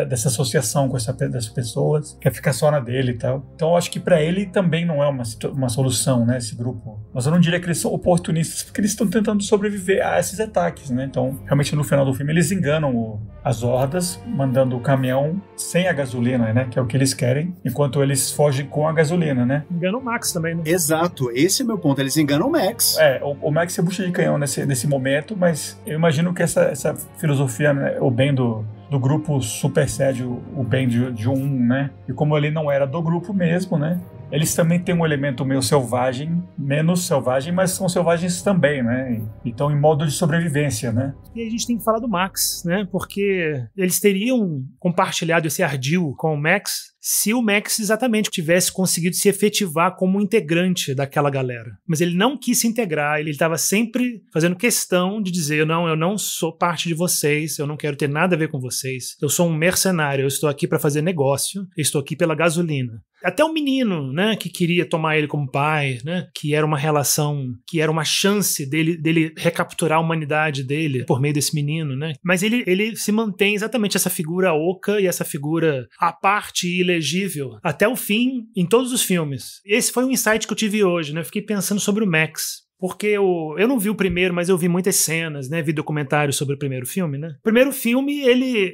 dessa associação com dessas pessoas, quer ficar só na dele e tal. Então, eu acho que pra ele também não é uma solução, né? Esse grupo. Mas eu não diria que eles são oportunistas, porque eles estão tentando sobreviver a esses ataques, né? Então, realmente no final do filme eles enganam as hordas, mandando o caminhão sem a gasolina, né? Que é o que eles querem, enquanto eles fogem com a gasolina, né? Enganam o Max também, né? Exato, esse é o meu ponto, eles enganam o Max. O Max é bucha de canhão nesse momento, mas eu imagino que essa filosofia, né, o bem do grupo supersede o bem de um, né? E como ele não era do grupo mesmo, né? Eles também têm um elemento meio selvagem, menos selvagem, mas são selvagens também, né? Então, em modo de sobrevivência, né? E a gente tem que falar do Max, né? Porque eles teriam compartilhado esse ardil com o Max se o Max exatamente tivesse conseguido se efetivar como um integrante daquela galera. Mas ele não quis se integrar, ele estava sempre fazendo questão de dizer, não, eu não sou parte de vocês, eu não quero ter nada a ver com vocês, eu sou um mercenário, eu estou aqui para fazer negócio, eu estou aqui pela gasolina. Até o menino, né, que queria tomar ele como pai, né, que era uma relação, que era uma chance dele recapturar a humanidade dele por meio desse menino, né? Mas ele se mantém exatamente essa figura oca e essa figura à parte e ilegível até o fim em todos os filmes. Esse foi um insight que eu tive hoje, né? Eu fiquei pensando sobre o Max. Porque eu não vi o primeiro, mas eu vi muitas cenas, né? Vi documentários sobre o primeiro filme, né? O primeiro filme,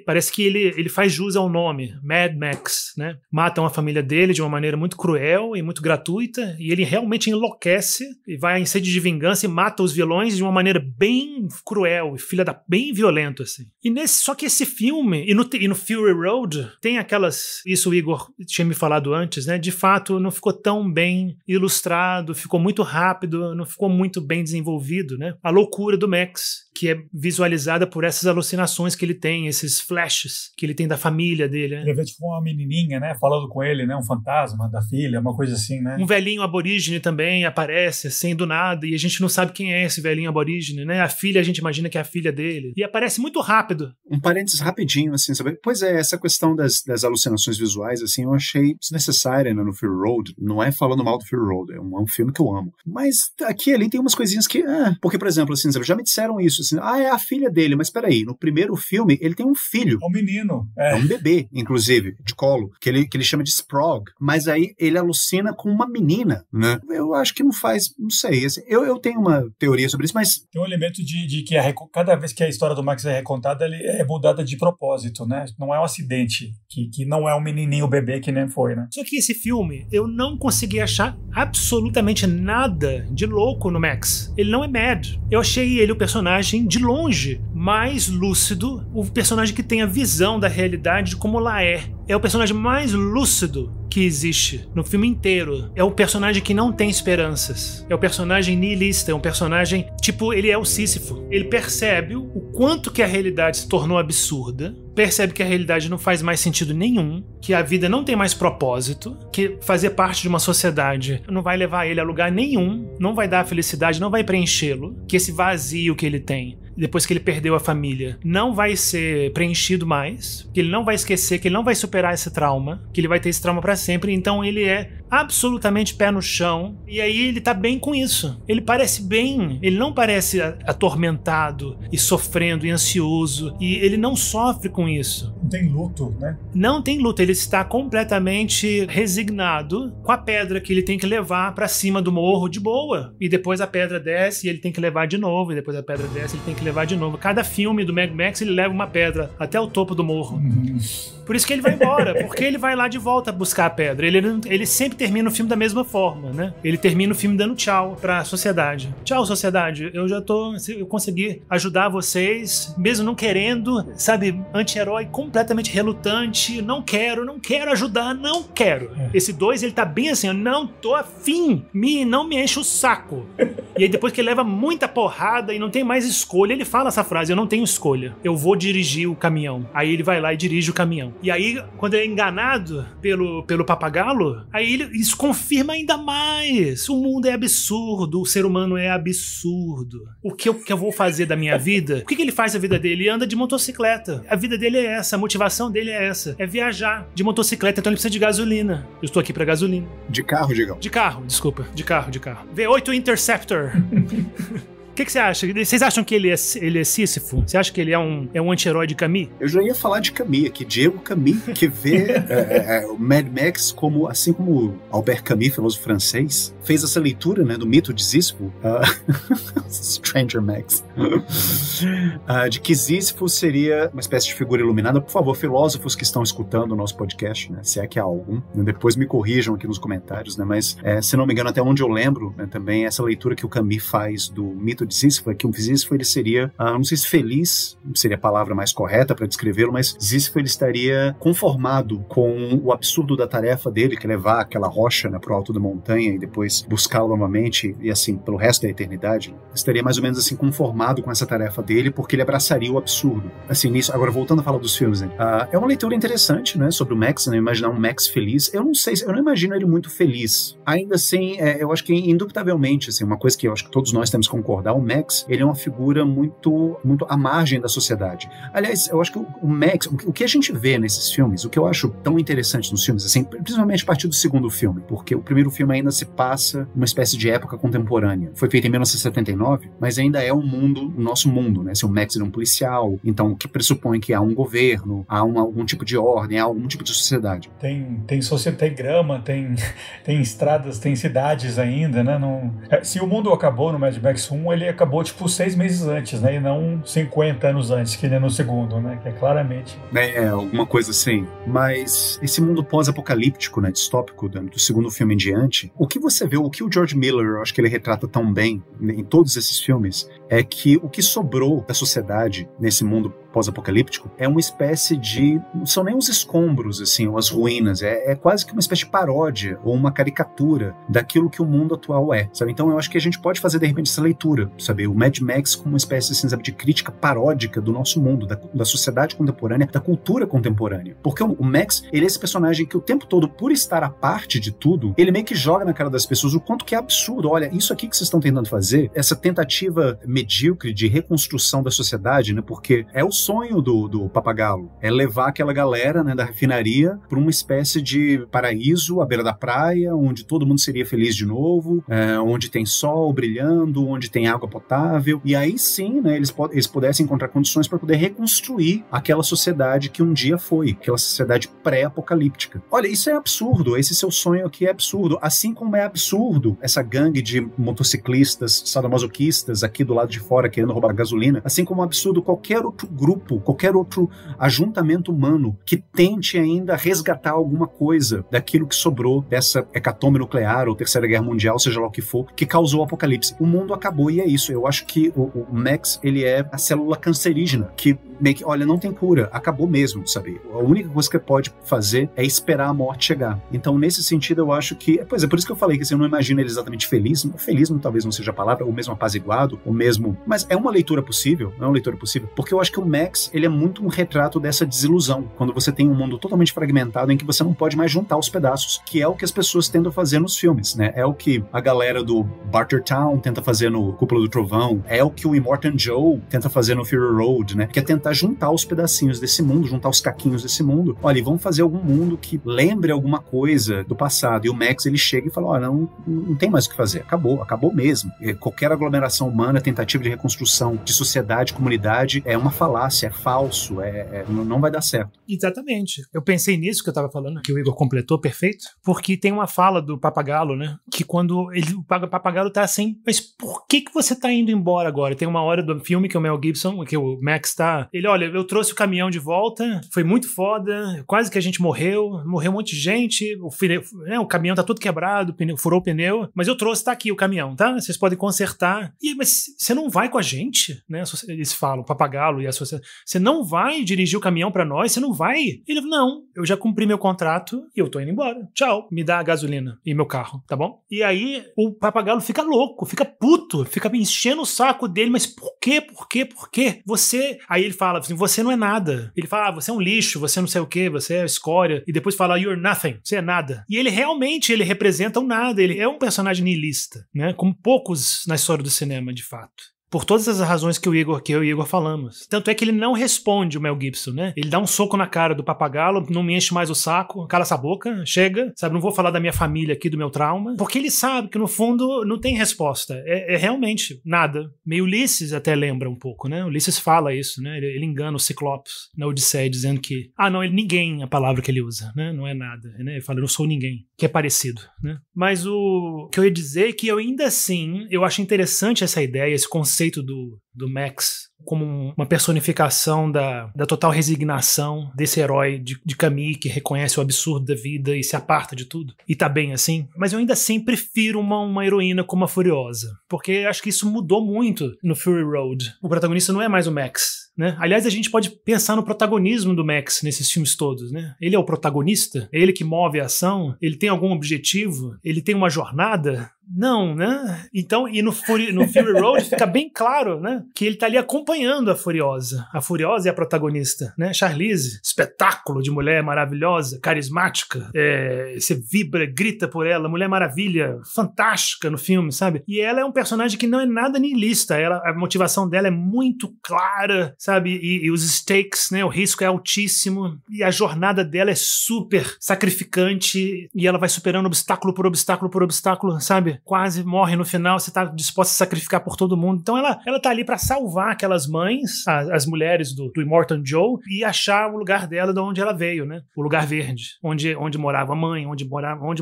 parece que ele faz jus ao nome, Mad Max, né? Matam a família dele de uma maneira muito cruel e muito gratuita, e ele realmente enlouquece e vai em sede de vingança e mata os vilões de uma maneira bem cruel e bem violento, assim. Só que esse filme, e no Fury Road, tem aquelas... Isso o Igor tinha me falado antes, né? De fato, não ficou tão bem ilustrado, ficou muito rápido, não ficou muito bem desenvolvido, né? A loucura do Max, que é visualizada por essas alucinações que ele tem, esses flashes que ele tem da família dele, né? Ele vê tipo uma menininha, né? Falando com ele, né? Um fantasma da filha, uma coisa assim, né? Um velhinho aborígene também aparece, assim, do nada, e a gente não sabe quem é esse velhinho aborígene, né? A filha, a gente imagina que é a filha dele. E aparece muito rápido. Um parênteses rapidinho, assim, sabe? Pois é, essa questão das alucinações visuais, assim, eu achei desnecessária, né, no Fury Road. Não é falando mal do Fury Road, é um filme que eu amo. Mas aqui ali tem umas coisinhas que... porque, por exemplo, assim, já me disseram isso, assim, é a filha dele, mas peraí, no primeiro filme ele tem um filho. É um menino. É um bebê, inclusive, de colo, que ele chama de Sprog, mas aí ele alucina com uma menina, né? Eu acho que não faz, não sei, assim, eu tenho uma teoria sobre isso, mas... Tem um elemento de que cada vez que a história do Max é recontada, ele é mudada de propósito, né? Não é um acidente, que não é um menininho bebê que nem foi, né? Só que esse filme, eu não consegui achar absolutamente nada de louco no Max. Ele não é mad. Eu achei ele o personagem de longe mais lúcido, o personagem que tem a visão da realidade de como ela é. É o personagem mais lúcido que existe no filme inteiro. É o personagem que não tem esperanças. É o personagem nihilista, é um personagem... Tipo, ele é o Sísifo. Ele percebe o quanto que a realidade se tornou absurda, percebe que a realidade não faz mais sentido nenhum, que a vida não tem mais propósito, que fazer parte de uma sociedade não vai levar ele a lugar nenhum, não vai dar felicidade, não vai preenchê-lo, que esse vazio que ele tem depois que ele perdeu a família não vai ser preenchido mais, que ele não vai esquecer, que ele não vai superar esse trauma, que ele vai ter esse trauma para sempre. Então ele é absolutamente pé no chão, e aí ele tá bem com isso. Ele parece bem, ele não parece atormentado e sofrendo e ansioso, e ele não sofre com isso. Não tem luto, né? Não tem luto, ele está completamente resignado com a pedra que ele tem que levar pra cima do morro de boa, e depois a pedra desce e ele tem que levar de novo, e depois a pedra desce e ele tem que levar de novo. Cada filme do Mad Max ele leva uma pedra até o topo do morro. Por isso que ele vai embora, porque ele vai lá de volta buscar a pedra. Ele sempre termina o filme da mesma forma, né? Ele termina o filme dando tchau pra sociedade. Tchau, sociedade, eu consegui ajudar vocês, mesmo não querendo, sabe, anti-herói completamente relutante, não quero ajudar, não quero. Esse 2, ele tá bem assim, eu não tô afim, não me enche o saco. E aí depois que ele leva muita porrada e não tem mais escolha, ele fala essa frase, eu não tenho escolha, eu vou dirigir o caminhão. Aí ele vai lá e dirige o caminhão. E aí, quando ele é enganado pelo papagalo, aí isso confirma ainda mais. O mundo é absurdo, o ser humano é absurdo. O que eu vou fazer da minha vida? O que ele faz da vida dele? Ele anda de motocicleta. A vida dele é essa, a motivação dele é essa. É viajar de motocicleta, então ele precisa de gasolina. Eu estou aqui pra gasolina. De carro, Digão? De carro, desculpa. De carro. V8 Interceptor. O que você acha? Vocês acham que ele é Sísifo? Você acha que ele é um anti-herói de Camus? Eu já ia falar de Camus aqui, Diego Camus, que vê o Mad Max como, assim como Albert Camus, filósofo francês, fez essa leitura, né, do mito de Sísifo, Stranger Max, de que Sísifo seria uma espécie de figura iluminada. Por favor, filósofos que estão escutando o nosso podcast, né, se é que há algum, né, depois me corrijam aqui nos comentários, né, mas se não me engano, até onde eu lembro, né, também essa leitura que o Camus faz do mito de Sísifo é que o Sísifo ele seria, não sei se feliz seria a palavra mais correta para descrevê-lo, mas Sísifo ele estaria conformado com o absurdo da tarefa dele, que é levar aquela rocha, né, pro alto da montanha e depois buscá-la novamente e assim pelo resto da eternidade. Estaria mais ou menos assim conformado com essa tarefa dele, porque ele abraçaria o absurdo. Assim, nisso, agora voltando a falar dos filmes, né, é uma leitura interessante, né, sobre o Max, né, imaginar um Max feliz. Eu não imagino ele muito feliz. Ainda assim, eu acho que indubitavelmente, assim, uma coisa que eu acho que todos nós temos que concordar, o Max, ele é uma figura muito, muito à margem da sociedade. Aliás, eu acho que o Max, o que a gente vê nesses filmes, o que eu acho tão interessante nos filmes, assim, principalmente a partir do segundo filme, porque o primeiro filme ainda se passa uma espécie de época contemporânea. Foi feito em 1979, mas ainda é o nosso mundo, né? Se o Max é um policial, então que pressupõe que há um governo, há algum tipo de ordem, há algum tipo de sociedade. Tem sociedade, tem grama, tem estradas, tem cidades ainda, né? Se o mundo acabou no Mad Max 1, ele acabou tipo 6 meses antes, né? E não 50 anos antes, que nem no segundo, né? Que é claramente... alguma coisa assim. Mas esse mundo pós-apocalíptico, né? Distópico, do segundo filme em diante, o que você vê, o que o George Miller, eu acho que ele retrata tão bem em todos esses filmes, é que o que sobrou da sociedade nesse mundo pós-apocalíptico é uma espécie de... não são nem os escombros, assim, ou as ruínas, é quase que uma espécie de paródia ou uma caricatura daquilo que o mundo atual é, sabe? Então eu acho que a gente pode fazer, de repente, essa leitura, sabe? O Mad Max como uma espécie, assim, sabe, de crítica paródica do nosso mundo, da sociedade contemporânea, da cultura contemporânea. Porque o Max, ele é esse personagem que o tempo todo, por estar à parte de tudo, ele meio que joga na cara das pessoas o quanto que é absurdo. Olha, isso aqui que vocês estão tentando fazer, essa tentativa medíocre de reconstrução da sociedade, né? Porque é o sonho do Papagalo, é levar aquela galera, né, da refinaria para uma espécie de paraíso à beira da praia, onde todo mundo seria feliz de novo, onde tem sol brilhando, onde tem água potável, e aí sim, né, eles pudessem encontrar condições para poder reconstruir aquela sociedade que um dia foi, aquela sociedade pré-apocalíptica. Olha, isso é absurdo, esse seu sonho aqui é absurdo, assim como é absurdo essa gangue de motociclistas sadomasoquistas aqui do lado de fora querendo roubar gasolina, assim como é absurdo qualquer outro grupo, qualquer outro ajuntamento humano que tente ainda resgatar alguma coisa daquilo que sobrou dessa hecatombe nuclear ou Terceira Guerra Mundial, seja lá o que for, que causou o apocalipse. O mundo acabou e é isso. Eu acho que o Max, ele é a célula cancerígena que meio que, olha, não tem cura, acabou mesmo, sabe? A única coisa que pode fazer é esperar a morte chegar. Então, nesse sentido, eu acho que, pois é, por isso que eu falei que assim, eu não imagino ele exatamente feliz talvez não seja a palavra, ou mesmo apaziguado, ou mesmo, mas é uma leitura possível, não é uma leitura possível, porque eu acho que o Max, ele é muito um retrato dessa desilusão, quando você tem um mundo totalmente fragmentado em que você não pode mais juntar os pedaços, que é o que as pessoas tentam fazer nos filmes, né? É o que a galera do Bartertown tenta fazer no Cúpula do Trovão, é o que o Immortan Joe tenta fazer no Fury Road, né? Que é tentar tentar juntar os pedacinhos desse mundo, juntar os caquinhos desse mundo. Olha, e vamos fazer algum mundo que lembre alguma coisa do passado. E o Max, ele chega e fala, olha, não tem mais o que fazer, acabou mesmo. Qualquer aglomeração humana, tentativa de reconstrução de sociedade, comunidade, é uma falácia, é falso, não vai dar certo. Exatamente. Eu pensei nisso que eu tava falando, que o Igor completou, perfeito, porque tem uma fala do Papagalo, né, que quando o Papagalo tá assim, mas por que você tá indo embora agora? Tem uma hora do filme que o Mel Gibson, que o Max tá, ele, olha, eu trouxe o caminhão de volta, foi muito foda, quase que a gente morreu um monte de gente, o caminhão tá todo quebrado, furou o pneu, mas eu trouxe, tá aqui o caminhão, tá? Vocês podem consertar. Mas você não vai com a gente? Né? Eles falam, o Papagalo e a sociedade, você não vai dirigir o caminhão pra nós? Você não vai? Ele falou, não, eu já cumpri meu contrato e eu tô indo embora. Tchau, me dá a gasolina e meu carro, tá bom? E aí o Papagalo fica louco, fica puto, fica me enchendo o saco dele, mas por quê? Por quê? Por quê? Você... Aí ele fala assim, você não é nada. Ele fala, você é um lixo, você não sei o quê, você é escória. E depois fala, you're nothing, você é nada. E ele realmente, ele representa um nada, ele é um personagem niilista, né? Como poucos na história do cinema, de fato. Por todas as razões que eu e o Igor falamos. Tanto é que ele não responde o Mel Gibson, né? Ele dá um soco na cara do Papagalo, não me enche mais o saco, cala essa boca, chega, sabe? Não vou falar da minha família aqui, do meu trauma. Porque ele sabe que, no fundo, não tem resposta. É realmente nada. Meio Ulisses até lembra um pouco, né? Ulisses fala isso, né? Ele engana o Ciclopes na Odisseia, dizendo que... ninguém, a palavra que ele usa, né? Não é nada, né? Ele fala, eu não sou ninguém, que é parecido, né? Mas o que eu ia dizer é que eu ainda assim, eu acho interessante essa ideia, esse conceito do Max como uma personificação da total resignação desse herói de Camus que reconhece o absurdo da vida e se aparta de tudo. E tá bem assim. Mas eu ainda assim prefiro uma heroína como a Furiosa. Porque acho que isso mudou muito no Fury Road. O protagonista não é mais o Max, né? Aliás, a gente pode pensar no protagonismo do Max nesses filmes todos, né? Ele é o protagonista? É ele que move a ação? Ele tem algum objetivo? Ele tem uma jornada? Não, né? Então, e no Fury Road fica bem claro, né? Que ele tá ali acompanhando a Furiosa. A Furiosa é a protagonista, né? Charlize, espetáculo de mulher maravilhosa, carismática. Você vibra, grita por ela. Mulher Maravilha, fantástica no filme, sabe? E ela é um personagem que não é nada niilista. A motivação dela é muito clara, sabe? E os stakes, né? O risco é altíssimo. E a jornada dela é super sacrificante. E ela vai superando obstáculo por obstáculo por obstáculo, sabe? Quase morre no final, você tá disposto a sacrificar por todo mundo. Então ela tá ali pra salvar aquelas mães, as mulheres do Immortan Joe, e achar o lugar dela de onde ela veio, né? O lugar verde, onde morava a mãe, onde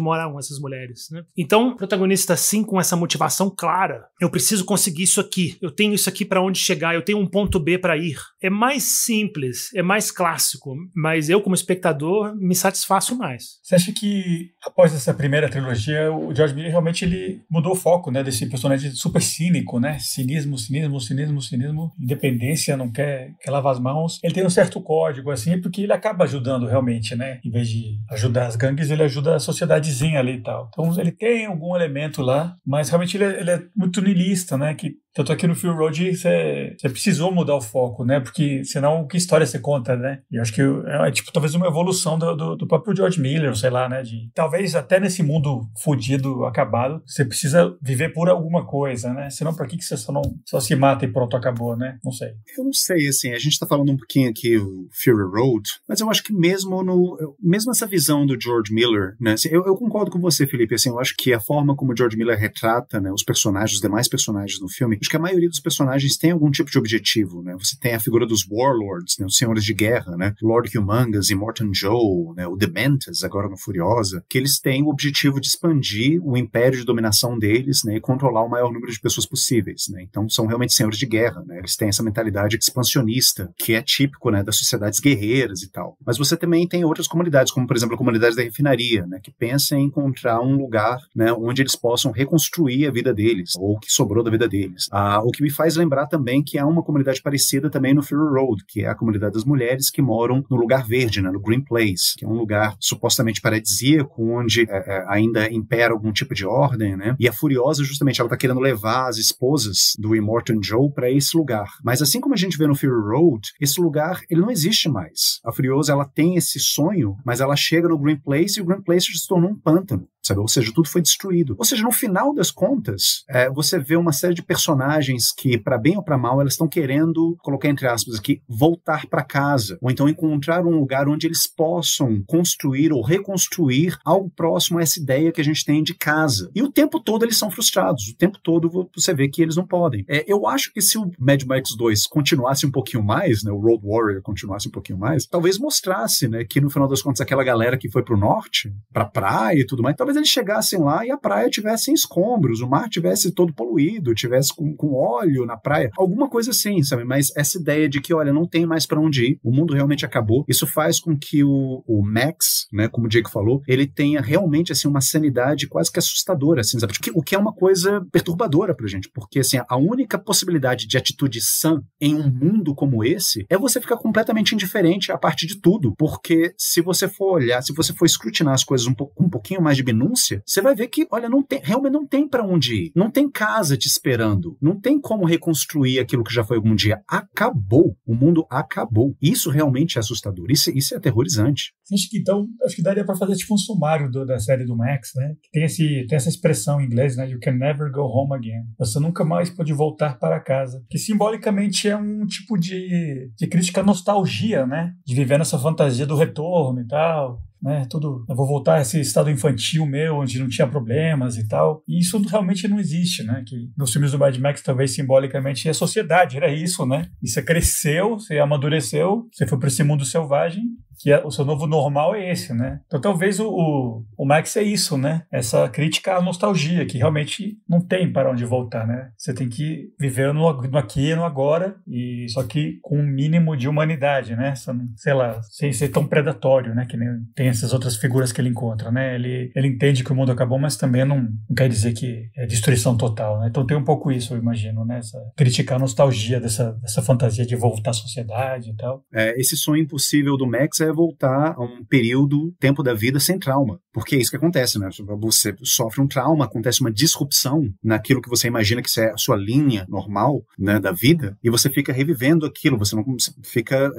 moravam essas mulheres, né? Então, o protagonista assim, com essa motivação clara, eu preciso conseguir isso aqui, eu tenho isso aqui pra onde chegar, eu tenho um ponto B pra ir. É mais simples, é mais clássico, mas eu como espectador me satisfaço mais. Você acha que após essa primeira trilogia, o George Miller realmente ele mudou o foco, né, desse personagem super cínico, né, cinismo, independência, não quer lavar as mãos. Ele tem um certo código, assim, porque ele acaba ajudando realmente, né, em vez de ajudar as gangues, ele ajuda a sociedadezinha ali e tal. Então ele tem algum elemento lá, mas realmente ele é muito niilista, né, que tanto aqui no Fury Road você precisou mudar o foco, né, porque senão que história você conta, né, e eu acho que é tipo talvez uma evolução do próprio George Miller, sei lá, né, de talvez até nesse mundo fodido, acabado, você precisa viver por alguma coisa, né? Senão, por que você só se mata e pronto, acabou, né? Não sei. Eu não sei, assim, a gente tá falando um pouquinho aqui o Fury Road, mas eu acho que mesmo essa visão do George Miller, né? Assim, eu concordo com você, Felipe, assim, eu acho que a forma como o George Miller retrata, né, os demais personagens no filme, acho que a maioria dos personagens tem algum tipo de objetivo, né? Você tem a figura dos Warlords, né? Os Senhores de Guerra, né? Lord Humongous, Immortan Joe, né? O Dementas, agora no Furiosa, que eles têm o objetivo de expandir o império de dominação deles, né, e controlar o maior número de pessoas possíveis, né? Então são realmente senhores de guerra, né? Eles têm essa mentalidade expansionista que é típico, né, das sociedades guerreiras e tal. Mas você também tem outras comunidades, como por exemplo a comunidade da refinaria, né, que pensa em encontrar um lugar, né, onde eles possam reconstruir a vida deles, ou o que sobrou da vida deles. O que me faz lembrar também que há uma comunidade parecida também no Fury Road, que é a comunidade das mulheres que moram no lugar verde, né, no Green Place, que é um lugar supostamente paradisíaco, onde ainda impera algum tipo de ordem, né? E a Furiosa, justamente, ela tá querendo levar as esposas do Immortan Joe para esse lugar. Mas assim como a gente vê no Fury Road, esse lugar, ele não existe mais. A Furiosa, ela tem esse sonho, mas ela chega no Green Place e o Green Place se tornou um pântano. sabe? Ou seja, tudo foi destruído. Ou seja, no final das contas, você vê uma série de personagens que, para bem ou para mal, elas estão querendo, colocar entre aspas aqui, voltar para casa, ou então encontrar um lugar onde eles possam construir ou reconstruir algo próximo a essa ideia que a gente tem de casa. E o tempo todo eles são frustrados, o tempo todo você vê que eles não podem. Eu acho que se o Mad Max 2 continuasse um pouquinho mais, né, o Road Warrior continuasse um pouquinho mais, talvez mostrasse, né, que no final das contas aquela galera que foi pro norte, pra praia e tudo mais, talvez eles chegassem lá e a praia tivesse em escombros, o mar tivesse todo poluído, tivesse com óleo na praia, alguma coisa assim, sabe? Mas essa ideia de que, olha, não tem mais pra onde ir, o mundo realmente acabou, isso faz com que o Max, né, como o Jake falou, ele tenha realmente, assim, uma sanidade quase que assustadora, assim, sabe? O que é uma coisa perturbadora pra gente, porque, assim, a única possibilidade de atitude sã em um mundo como esse é você ficar completamente indiferente à parte de tudo, porque se você for olhar, se você for escrutinar as coisas com um pouquinho mais de minúcia, você vai ver que, olha, realmente não tem pra onde ir, não tem casa te esperando, não tem como reconstruir aquilo que já foi algum dia, acabou, o mundo acabou. Isso realmente é assustador, isso é aterrorizante. Acho que daria pra fazer tipo um sumário da série do Max, né, que tem essa expressão em inglês, né, you can never go home again, você nunca mais pode voltar para casa, que simbolicamente é um tipo de crítica à nostalgia, né, de viver nessa fantasia do retorno e tal, né, tudo, eu vou voltar a esse estado infantil meu, onde não tinha problemas e tal, e isso realmente não existe, né, que nos filmes do Mad Max talvez simbolicamente a sociedade era isso, né, e você cresceu, você amadureceu, você foi para esse mundo selvagem, que o seu novo normal é esse, né? Então talvez o Max é isso, né? Essa crítica à nostalgia, que realmente não tem para onde voltar, né? Você tem que viver no aqui e no agora, e só que com um mínimo de humanidade, né? Sei lá, sem ser tão predatório, né? Que nem tem essas outras figuras que ele encontra, né? Ele entende que o mundo acabou, mas também não quer dizer que é destruição total, né? Então tem um pouco isso, eu imagino, né? Essa criticar a nostalgia dessa fantasia de voltar à sociedade e tal. Esse sonho impossível do Max é voltar a um tempo da vida sem trauma. Porque é isso que acontece, né? Você sofre um trauma, acontece uma disrupção naquilo que você imagina que é a sua linha normal, né, da vida, e você fica revivendo aquilo, você não fica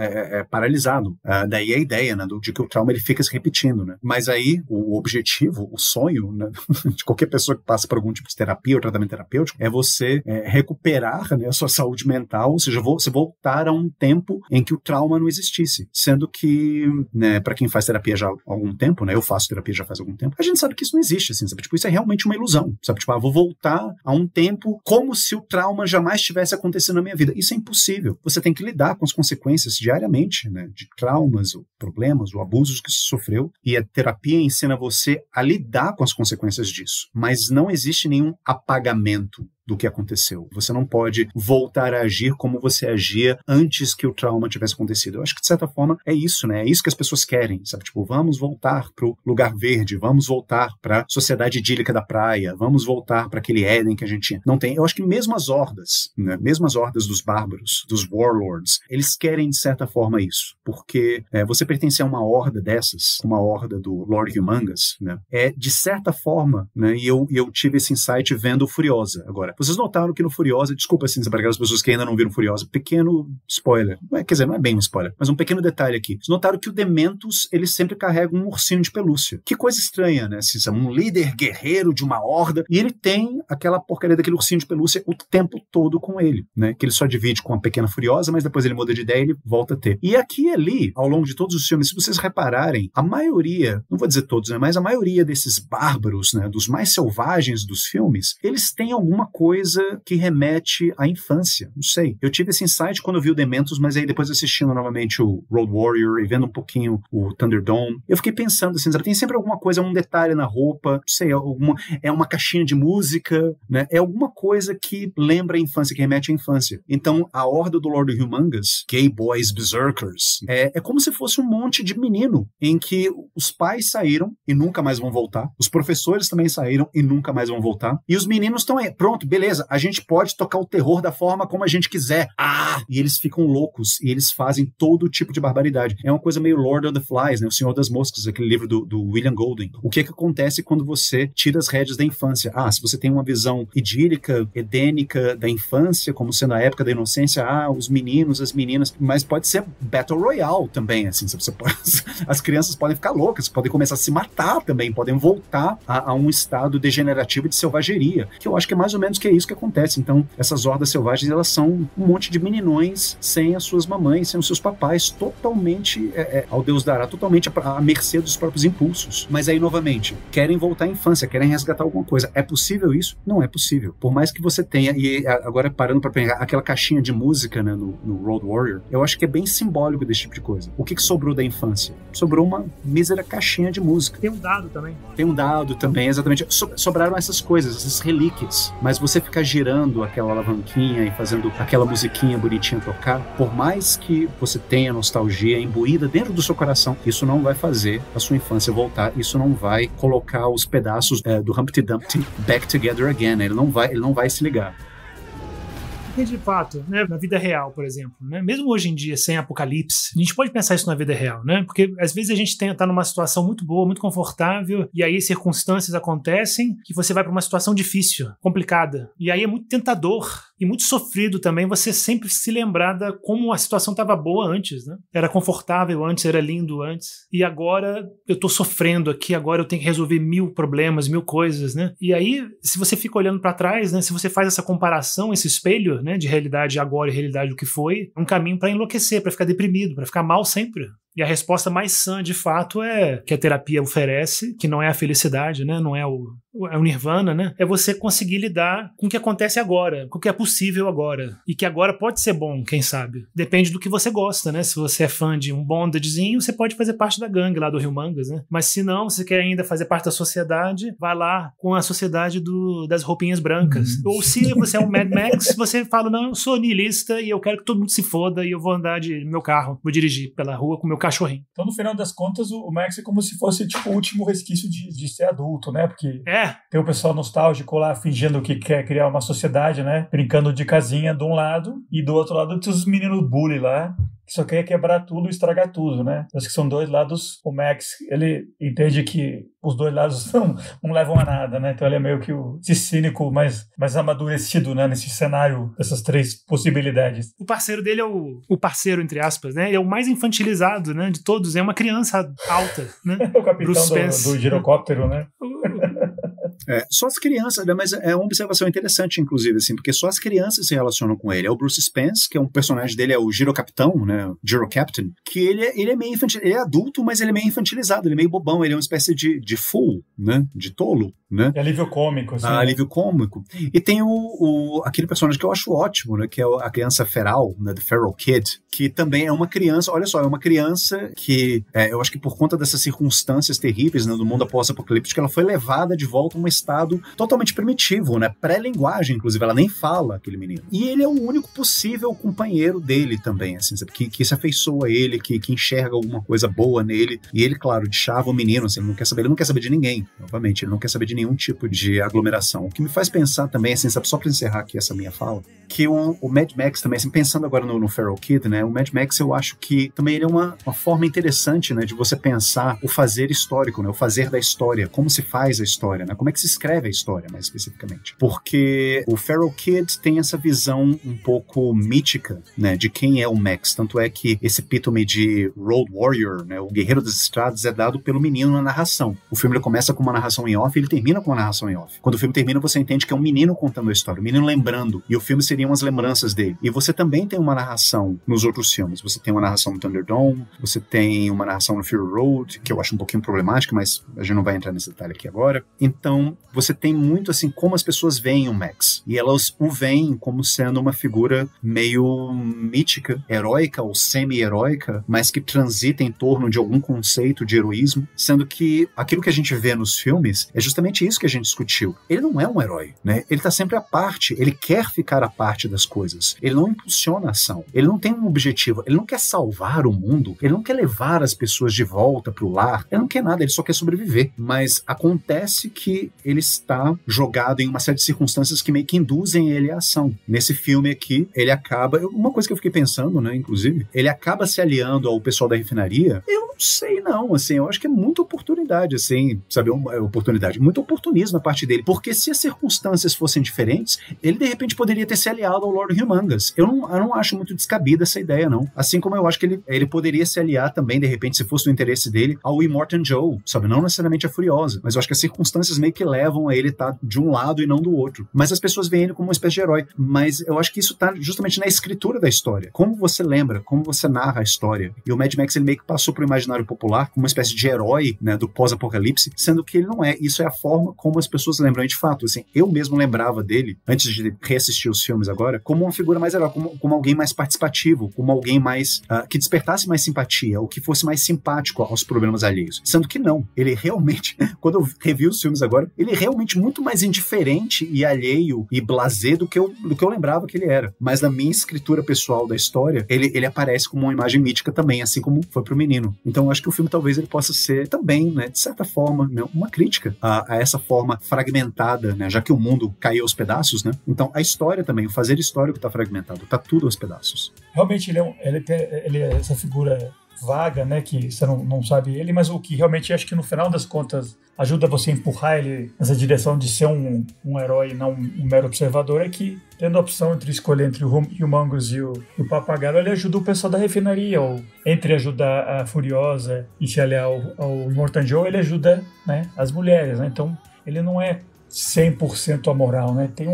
paralisado. Daí a ideia, né, de que o trauma ele fica se repetindo, né? Mas aí o objetivo, o sonho, né, de qualquer pessoa que passa por algum tipo de terapia ou tratamento terapêutico é você recuperar, né, a sua saúde mental, ou seja, você voltar a um tempo em que o trauma não existisse. Sendo que, né, para quem faz terapia já há algum tempo, né, eu faço terapia já faz algum tempo, a gente sabe que isso não existe, assim, sabe? Tipo, isso é realmente uma ilusão, sabe? Tipo, vou voltar a um tempo como se o trauma jamais tivesse acontecido na minha vida. Isso é impossível. Você tem que lidar com as consequências diariamente, né, de traumas, ou problemas, ou abusos que você sofreu, e a terapia ensina você a lidar com as consequências disso. Mas não existe nenhum apagamento do que aconteceu. Você não pode voltar a agir como você agia antes que o trauma tivesse acontecido. Eu acho que, de certa forma, é isso, né? É isso que as pessoas querem, sabe? Tipo, vamos voltar pro lugar verde, vamos voltar pra sociedade idílica da praia, vamos voltar para aquele Éden que a gente tinha. Não tem. Eu acho que mesmo as hordas, né? Mesmo as hordas dos bárbaros, dos warlords, eles querem, de certa forma, isso. Porque você pertencer a uma horda dessas, uma horda do Lord Humongous, né? De certa forma, né? E eu tive esse insight vendo Furiosa. Agora, vocês notaram que no Furiosa, desculpa assim, para aquelas pessoas que ainda não viram Furiosa, pequeno spoiler, quer dizer, não é bem um spoiler, mas um pequeno detalhe aqui. Vocês notaram que o Dementus, ele sempre carrega um ursinho de pelúcia. Que coisa estranha, né? Assim, um líder guerreiro de uma horda, e ele tem aquela porcaria daquele ursinho de pelúcia o tempo todo com ele, né? Que ele só divide com a pequena Furiosa, mas depois ele muda de ideia e ele volta a ter. E aqui e ali, ao longo de todos os filmes, se vocês repararem, a maioria, não vou dizer todos, né? Mas a maioria desses bárbaros, né? Dos mais selvagens dos filmes, eles têm alguma coisa que remete à infância. Não sei. Eu tive esse insight quando eu vi o Dementus, mas aí depois assistindo novamente o Road Warrior e vendo um pouquinho o Thunderdome, eu fiquei pensando assim, tem sempre alguma coisa, um detalhe na roupa, não sei, uma caixinha de música, né? É alguma coisa que lembra a infância, que remete à infância. Então, a horda do Lord Humongous, Gay Boys Berserkers, é como se fosse um monte de menino, em que os pais saíram e nunca mais vão voltar, os professores também saíram e nunca mais vão voltar, e os meninos estão aí, pronto, beleza, a gente pode tocar o terror da forma como a gente quiser. E eles ficam loucos, e eles fazem todo tipo de barbaridade. É uma coisa meio Lord of the Flies, né? O Senhor das Moscas, aquele livro do William Golding. O que acontece quando você tira as rédeas da infância? Se você tem uma visão idílica, edênica da infância, como sendo a época da inocência, os meninos, as meninas, mas pode ser Battle Royale também, assim, as crianças podem ficar loucas, podem começar a se matar também, podem voltar a um estado degenerativo de selvageria, que eu acho que é mais ou menos que é isso que acontece. Então, essas hordas selvagens, elas são um monte de meninões sem as suas mamães, sem os seus papais, totalmente, ao Deus dará, totalmente à mercê dos próprios impulsos. Mas aí, novamente, querem voltar à infância, querem resgatar alguma coisa. É possível isso? Não é possível. Por mais que você tenha, e agora parando para pegar aquela caixinha de música, né, no Road Warrior, eu acho que é bem simbólico desse tipo de coisa. O que sobrou da infância? Sobrou uma mísera caixinha de música. Tem um dado também. Tem um dado também, exatamente. Sobraram essas coisas, essas relíquias. Mas você ficar girando aquela alavanquinha e fazendo aquela musiquinha bonitinha tocar, por mais que você tenha nostalgia imbuída dentro do seu coração, isso não vai fazer a sua infância voltar, isso não vai colocar os pedaços do Humpty Dumpty back together again, ele não vai se ligar. Porque, de fato, né, na vida real, por exemplo, né, mesmo hoje em dia, sem apocalipse, a gente pode pensar isso na vida real, né? Porque às vezes a gente tá numa situação muito boa, muito confortável, e aí circunstâncias acontecem que você vai para uma situação difícil, complicada. E aí é muito tentador e muito sofrido também você sempre se lembrar da como a situação estava boa antes, né? Era confortável antes, era lindo antes. E agora eu tô sofrendo aqui, agora eu tenho que resolver 1000 problemas, 1000 coisas, né? E aí, se você fica olhando para trás, né, se você faz essa comparação, esse espelho, né, de realidade agora e realidade do que foi, é um caminho para enlouquecer, para ficar deprimido, para ficar mal sempre. E a resposta mais sã, de fato, é que a terapia oferece, que não é a felicidade, né? Não é o nirvana, né? É você conseguir lidar com o que acontece agora, com o que é possível agora. E que agora pode ser bom, quem sabe. Depende do que você gosta, né? Se você é fã de um bondagezinho, você pode fazer parte da gangue lá do Rio Mangas, né? Mas se não, se quer ainda fazer parte da sociedade, vai lá com a sociedade das roupinhas brancas. Ou se você é um Mad Max, você fala, não, eu sou niilista e eu quero que todo mundo se foda e eu vou andar de meu carro, vou dirigir pela rua com meu cachorrinho. Então, no final das contas, o Max é como se fosse tipo o último resquício de ser adulto, né? Porque tem o pessoal nostálgico lá fingindo que quer criar uma sociedade, né? Brincando de casinha de um lado e do outro lado tem os meninos bully lá, que só quer quebrar tudo e estragar tudo, né? Acho que são dois lados. O Max, ele entende que os dois lados não levam a nada, né? Então ele é meio que esse cínico mais amadurecido, né? Nesse cenário, dessas três possibilidades. O parceiro dele é o parceiro, entre aspas, né? Ele é o mais infantilizado, né? De todos. É uma criança alta, né? O capitão do girocóptero, né? Só as crianças, né, mas é uma observação interessante, inclusive, assim, porque só as crianças se relacionam com ele. É o Bruce Spence, que é um personagem dele, é o Girocapitão, né, Giro Captain, que ele é meio infantil, ele é adulto, mas ele é meio infantilizado, ele é meio bobão, ele é uma espécie de fool, né, de tolo, né. É alívio cômico, assim. Alívio cômico. E tem aquele personagem que eu acho ótimo, né, que é a criança feral, né, The Feral Kid, que também é uma criança, olha só, é uma criança que, eu acho que por conta dessas circunstâncias terríveis, né, do mundo pós-apocalíptico, ela foi levada de volta a um estado totalmente primitivo, né? Pré-linguagem, inclusive, ela nem fala, aquele menino. E ele é o único possível companheiro dele também, assim, sabe? Que se afeiçoa a ele, que enxerga alguma coisa boa nele. E ele, claro, deixava o menino, assim, ele não quer saber de ninguém, novamente, ele não quer saber de nenhum tipo de aglomeração. O que me faz pensar também, assim, sabe, só pra encerrar aqui essa minha fala, que o Mad Max também, assim, pensando agora no Feral Kid, né? O Mad Max, eu acho que também ele é uma forma interessante, né? De você pensar o fazer histórico, né? O fazer da história, como se faz a história, né? Como é que se escreve a história, mais especificamente. Porque o Feral Kid tem essa visão um pouco mítica, né, de quem é o Max. Tanto é que esse epítome de Road Warrior, né, o guerreiro das estradas, é dado pelo menino na narração. O filme ele começa com uma narração em off e ele termina com uma narração em off. Quando o filme termina, você entende que é um menino contando a história, um menino lembrando, e o filme seriam as lembranças dele. E você também tem uma narração nos outros filmes. Você tem uma narração no Thunderdome, você tem uma narração no Fury Road, que eu acho um pouquinho problemática, mas a gente não vai entrar nesse detalhe aqui agora. Então, você tem muito assim como as pessoas veem o Max. E elas o veem como sendo uma figura meio mítica, heróica ou semi-heróica, mas que transita em torno de algum conceito de heroísmo, sendo que aquilo que a gente vê nos filmes é justamente isso que a gente discutiu. Ele não é um herói, né? Ele tá sempre à parte, ele quer ficar à parte das coisas. Ele não impulsiona a ação, ele não tem um objetivo, ele não quer salvar o mundo, ele não quer levar as pessoas de volta pro lar, ele não quer nada, ele só quer sobreviver. Mas acontece que ele está jogado em uma série de circunstâncias que meio que induzem ele à ação. Nesse filme aqui, ele acaba... Uma coisa que eu fiquei pensando, né, inclusive, ele acaba se aliando ao pessoal da refinaria. Eu não sei não, assim, eu acho que é muita oportunidade, assim, sabe, muito oportunismo na parte dele, porque se as circunstâncias fossem diferentes, ele de repente poderia ter se aliado ao Lord Humongous. Eu não acho muito descabida essa ideia, não. Assim como eu acho que ele poderia se aliar também, de repente, se fosse do interesse dele, ao Immortan Joe, sabe, não necessariamente a Furiosa, mas eu acho que as circunstâncias meio que levam a ele estar de um lado e não do outro. Mas as pessoas veem ele como uma espécie de herói. Mas eu acho que isso tá justamente na escritura da história. Como você lembra, como você narra a história. E o Mad Max, ele meio que passou pro imaginário popular como uma espécie de herói, né, do pós-apocalipse, sendo que ele não é. Isso é a forma como as pessoas lembram. E de fato, assim, eu mesmo lembrava dele, antes de reassistir os filmes agora, como uma figura mais herói, como alguém mais participativo, como alguém mais, que despertasse mais simpatia, ou que fosse mais simpático aos problemas alheios. Sendo que não. Ele realmente, quando eu revi os filmes agora, ele é realmente muito mais indiferente e alheio e blasé do que eu lembrava que ele era. Mas na minha escritura pessoal da história, ele aparece como uma imagem mítica também, assim como foi pro menino. Então eu acho que o filme talvez ele possa ser também, né, de certa forma, né, uma crítica a essa forma fragmentada, né, já que o mundo caiu aos pedaços, né? Então a história também, o fazer histórico tá fragmentado, tá tudo aos pedaços. Realmente ele é essa figura vaga, né, que você não sabe ele, mas o que realmente acho que no final das contas ajuda você a empurrar ele nessa direção de ser um herói e não um mero observador, é que tendo a opção entre escolher entre o Humongous e o Papagaio, ele ajuda o pessoal da refinaria, ou entre ajudar a Furiosa e se aliar ao Immortan Joe, ele ajuda, né, as mulheres, né? Então ele não é 100% amoral, né? Tem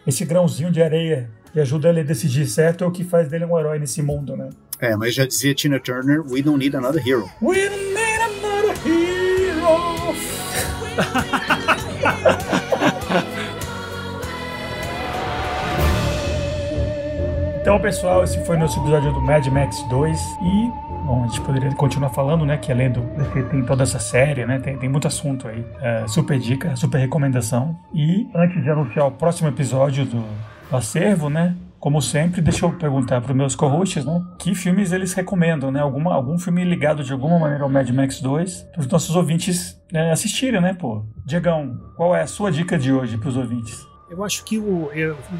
esse grãozinho de areia que ajuda ele a decidir certo, é o que faz dele um herói nesse mundo, né? Mas já dizia Tina Turner, we don't need another hero. We don't need another hero. Então, pessoal, esse foi nosso episódio do Mad Max 2 e, bom, a gente poderia continuar falando, né, que além porque tem toda essa série, né, tem muito assunto aí, super dica, super recomendação. E antes de anunciar o próximo episódio do Acervo, né, como sempre, deixa eu perguntar para os meus co-hosts, né, que filmes eles recomendam, né, algum filme ligado de alguma maneira ao Mad Max 2, para os nossos ouvintes assistirem, né, pô. Diegão, qual é a sua dica de hoje para os ouvintes? Eu acho que o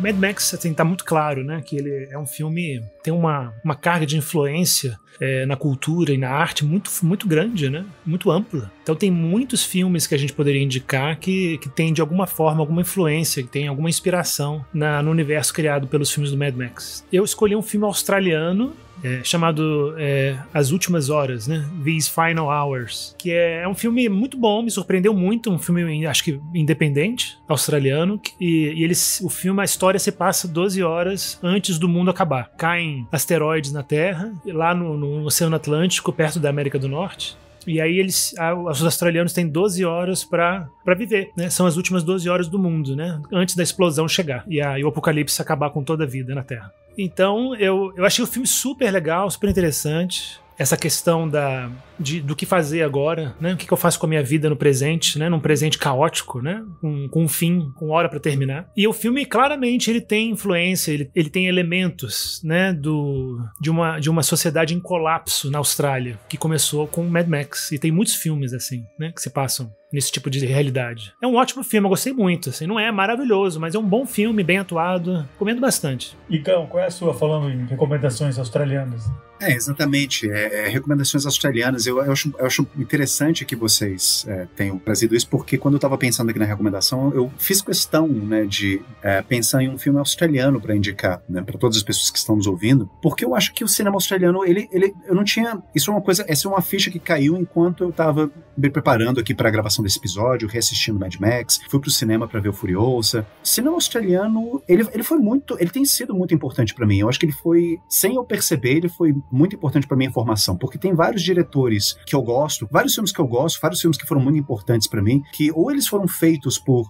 Mad Max, assim, tá muito claro, né, que ele é um filme, tem uma carga de influência na cultura e na arte muito, muito grande, né, muito ampla. Então tem muitos filmes que a gente poderia indicar que tem de alguma forma alguma influência, que tem alguma inspiração no universo criado pelos filmes do Mad Max. Eu escolhi um filme australiano chamado As Últimas Horas, né? These Final Hours, que é um filme muito bom, me surpreendeu muito, um filme, acho que independente, australiano, e o filme, a história se passa 12 horas antes do mundo acabar. Caem asteroides na Terra, lá no Oceano Atlântico, perto da América do Norte. E aí os australianos têm 12 horas para viver, né? São as últimas 12 horas do mundo, né? Antes da explosão chegar e o apocalipse acabar com toda a vida na Terra. Então eu achei o filme super legal, super interessante. Essa questão do que fazer agora, né? O que eu faço com a minha vida no presente, né? Num presente caótico, né? Com um fim, com hora pra terminar. E o filme, claramente, ele tem influência, ele tem elementos, né? De uma sociedade em colapso na Austrália, que começou com Mad Max. E tem muitos filmes, assim, né? Que se passam nesse tipo de realidade. É um ótimo filme, eu gostei muito, assim. Não é maravilhoso, mas é um bom filme, bem atuado. Recomendo bastante. Igão, qual é a sua, falando em recomendações australianas? Exatamente. Recomendações australianas. Eu acho interessante que vocês tenham trazido isso, porque quando eu estava pensando aqui na recomendação, eu fiz questão, né, de pensar em um filme australiano para indicar, né, para todas as pessoas que estão nos ouvindo, porque eu acho que o cinema australiano, eu não tinha... Essa é uma ficha que caiu enquanto eu estava me preparando aqui para a gravação desse episódio, reassistindo Mad Max, fui pro cinema para ver o Furiosa. O cinema australiano, ele tem sido muito importante para mim. Eu acho que ele foi, sem eu perceber, ele foi muito importante para minha formação, porque tem vários diretores que eu gosto, vários filmes que eu gosto, vários filmes que foram muito importantes para mim, que ou eles foram feitos por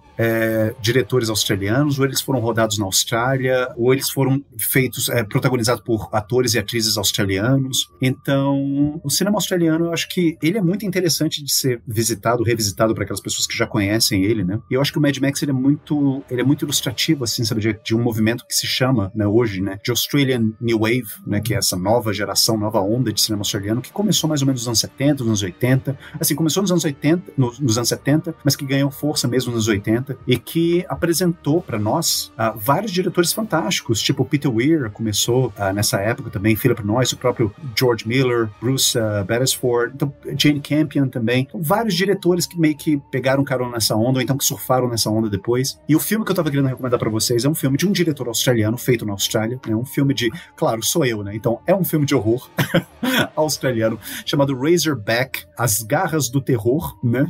diretores australianos, ou eles foram rodados na Austrália, ou eles foram feitos, protagonizados por atores e atrizes australianos. Então, o cinema australiano, eu acho que ele é muito interessante de ser visitado, revisitado, revisitado para aquelas pessoas que já conhecem ele, né? E eu acho que o Mad Max ele é muito ilustrativo, assim, sabe, de um movimento que se chama, né, hoje, né, de Australian New Wave, né, que é essa nova geração, nova onda de cinema australiano, que começou mais ou menos nos anos 70, nos anos 80, assim, começou nos anos 80, nos anos 70, mas que ganhou força mesmo nos anos 80, e que apresentou para nós vários diretores fantásticos, tipo Peter Weir começou nessa época também, Philip Noyce, o próprio George Miller, Bruce Beresford, então, Jane Campion também, então, vários diretores que meio que pegaram carona nessa onda, ou então que surfaram nessa onda depois. E o filme que eu tava querendo recomendar para vocês é um filme de um diretor australiano, feito na Austrália, né? Um filme de, claro, sou eu, né? Então é um filme de horror australiano, chamado Razorback, As Garras do Terror, né?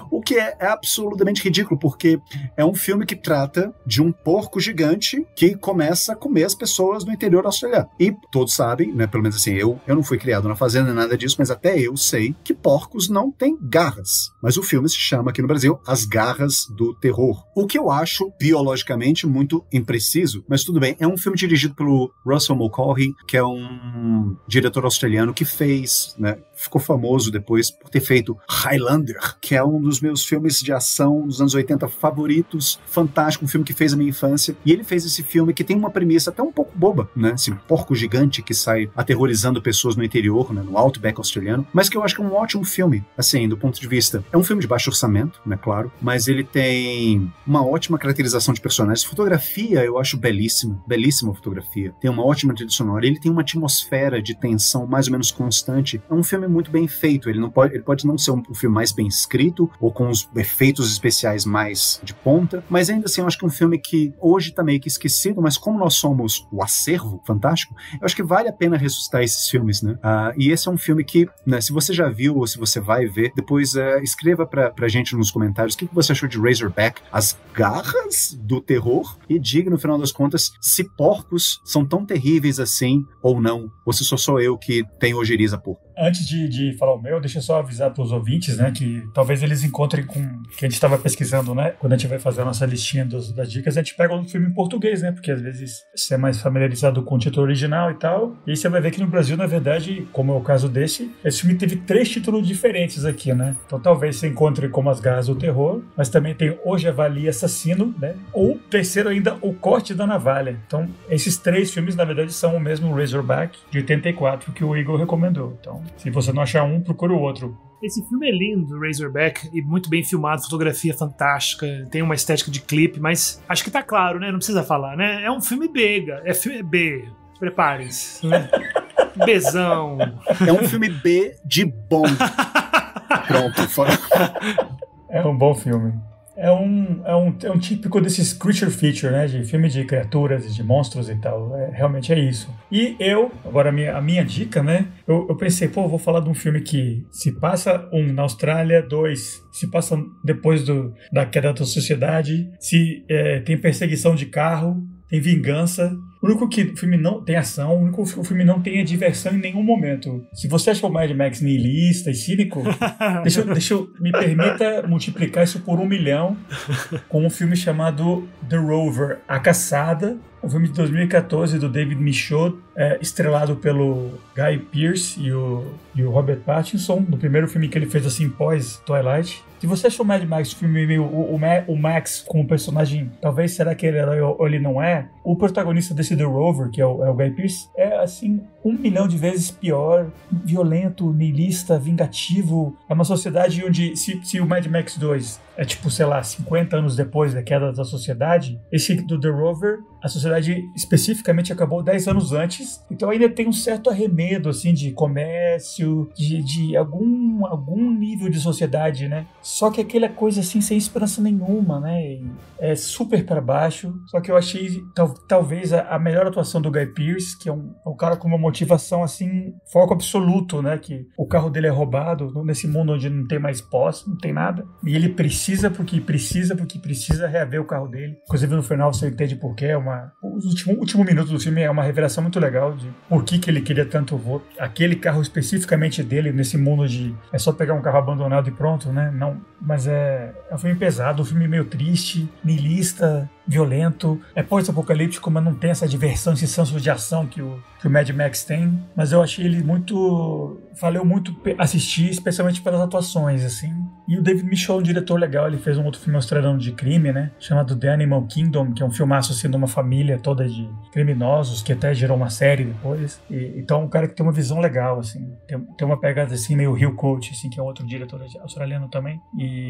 O que é absolutamente ridículo, porque é um filme que trata de um porco gigante que começa a comer as pessoas no interior australiano. E todos sabem, né? Pelo menos assim, eu não fui criado na fazenda, nada disso, mas até eu sei que porcos não têm garras. Mas o filme se chama aqui no Brasil As Garras do Terror. O que eu acho biologicamente muito impreciso, mas tudo bem. É um filme dirigido pelo Russell Mulcahy, que é um diretor australiano que fez, né, ficou famoso depois por ter feito Highlander, que é um dos meus filmes de ação dos anos 80 favoritos, fantástico, um filme que fez a minha infância. E ele fez esse filme que tem uma premissa até um pouco boba, né? Esse porco gigante que sai aterrorizando pessoas no interior, né, no Outback australiano, mas que eu acho que é um ótimo filme, assim, do ponto de vista. É um filme de baixo orçamento, né, claro, mas ele tem uma ótima caracterização de personagens. Fotografia, eu acho belíssima fotografia. Tem uma ótima trilha sonora, ele tem uma atmosfera de tensão mais ou menos constante. É um filme muito bem feito, ele pode não ser um filme mais bem escrito, ou com os efeitos especiais mais de ponta, mas ainda assim eu acho que é um filme que hoje tá meio que esquecido, mas como nós somos o acervo fantástico, eu acho que vale a pena ressuscitar esses filmes, né? E esse é um filme que, né, se você já viu ou se você vai ver, depois escreva pra gente nos comentários o que você achou de Razorback, As Garras do Terror, e diga no final das contas se porcos são tão terríveis assim ou não, ou se sou eu que tenho ojeriza porco. Antes de falar o meu, deixa eu só avisar para os ouvintes, né, que talvez eles encontrem com que a gente estava pesquisando, né, quando a gente vai fazer a nossa listinha das dicas, a gente pega um filme em português, né, porque às vezes você é mais familiarizado com o título original e tal, e aí você vai ver que no Brasil, na verdade, como é o caso esse filme teve 3 títulos diferentes aqui, né, então talvez você encontre como As Garras do Terror, mas também tem O Javali Assassino, né, ou terceiro ainda, O Corte da Navalha. Então esses 3 filmes, na verdade, são o mesmo Razorback, de 84, que o Igor recomendou. Então, se você não achar um, procura o outro. Esse filme é lindo, Razorback, e muito bem filmado, fotografia fantástica, tem uma estética de clipe, mas acho que tá claro, né? Não precisa falar, né? É um filme B, é filme B. Preparem-se, né? Bzão. É um filme B de bom. Pronto, fora. É um bom filme. É um típico desses creature feature, né? De filme de criaturas, de monstros e tal. Realmente é isso. E agora a minha dica, né? Eu pensei, vou falar de um filme que se passa na Austrália, 2 se passa depois da queda da sociedade, tem perseguição de carro, tem vingança. O único que o filme não tem ação, o único que o filme não tem é diversão em nenhum momento. Se você achou o Mad Max niilista e cínico, me permita multiplicar isso por 1 milhão com um filme chamado The Rover, A Caçada, um filme de 2014 do David Michôd, estrelado pelo Guy Pearce e o Robert Pattinson, no primeiro filme que ele fez assim pós-Twilight. Se você achou o Mad Max o filme meio o Max como personagem, talvez será que ele é herói ou ele não é, o protagonista desse The Rover, que é o Guy Pearce, é assim 1 milhão de vezes pior, violento, niilista, vingativo. É uma sociedade onde se o Mad Max 2 é tipo, sei lá, 50 anos depois da queda da sociedade, esse do The Rover, a sociedade especificamente acabou 10 anos antes, então ainda tem um certo arremedo assim de comércio, de algum nível de sociedade, né? Só que aquela coisa assim sem esperança nenhuma, né? É super para baixo. Só que eu achei talvez a melhor atuação do Guy Pearce, que é um cara com uma motivação assim, foco absoluto, né? Que o carro dele é roubado nesse mundo onde não tem mais posse, não tem nada, e ele precisa reaver o carro dele. Inclusive no final você entende por quê. O último minuto do filme é uma revelação muito legal de por que ele queria tanto aquele carro especificamente dele nesse mundo de é só pegar um carro abandonado e pronto, né? Não, mas é um filme pesado, um filme meio triste, niilista, violento, é pós-apocalíptico, mas não tem essa diversão, esse senso de ação que o Mad Max tem, mas eu achei ele muito valeu muito assistir, especialmente pelas atuações, assim. E o David Michôd, um diretor legal, ele fez um outro filme australiano de crime, né? Chamado The Animal Kingdom, que é um filmaço, assim, de uma família toda de criminosos, que até gerou uma série depois. Então é um cara que tem uma visão legal, assim. Tem uma pegada, assim, meio Hill Coach, assim, que é outro diretor australiano também.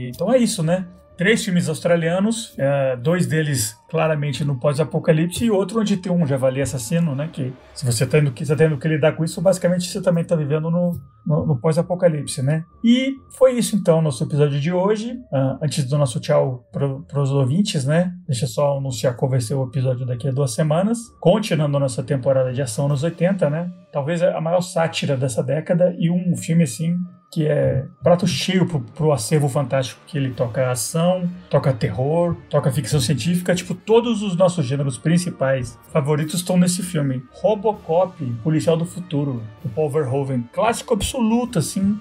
Então é isso, né? 3 filmes australianos, 2 deles claramente no pós-apocalipse e outro onde tem um javali assassino, né? Que se você tá tendo que lidar com isso, basicamente você também está vivendo no pós-apocalipse, né? E foi isso então, nosso episódio de hoje. Antes do nosso tchau para os ouvintes, né? Deixa eu só anunciar qual vai ser o episódio daqui a 2 semanas. Continuando a nossa temporada de ação nos 80, né? Talvez a maior sátira dessa década e um filme assim que é prato cheio pro acervo fantástico, que ele toca ação, toca terror, toca ficção científica, tipo, todos os nossos gêneros principais favoritos estão nesse filme. Robocop, Policial do Futuro, do Paul Verhoeven, clássico absoluto, assim,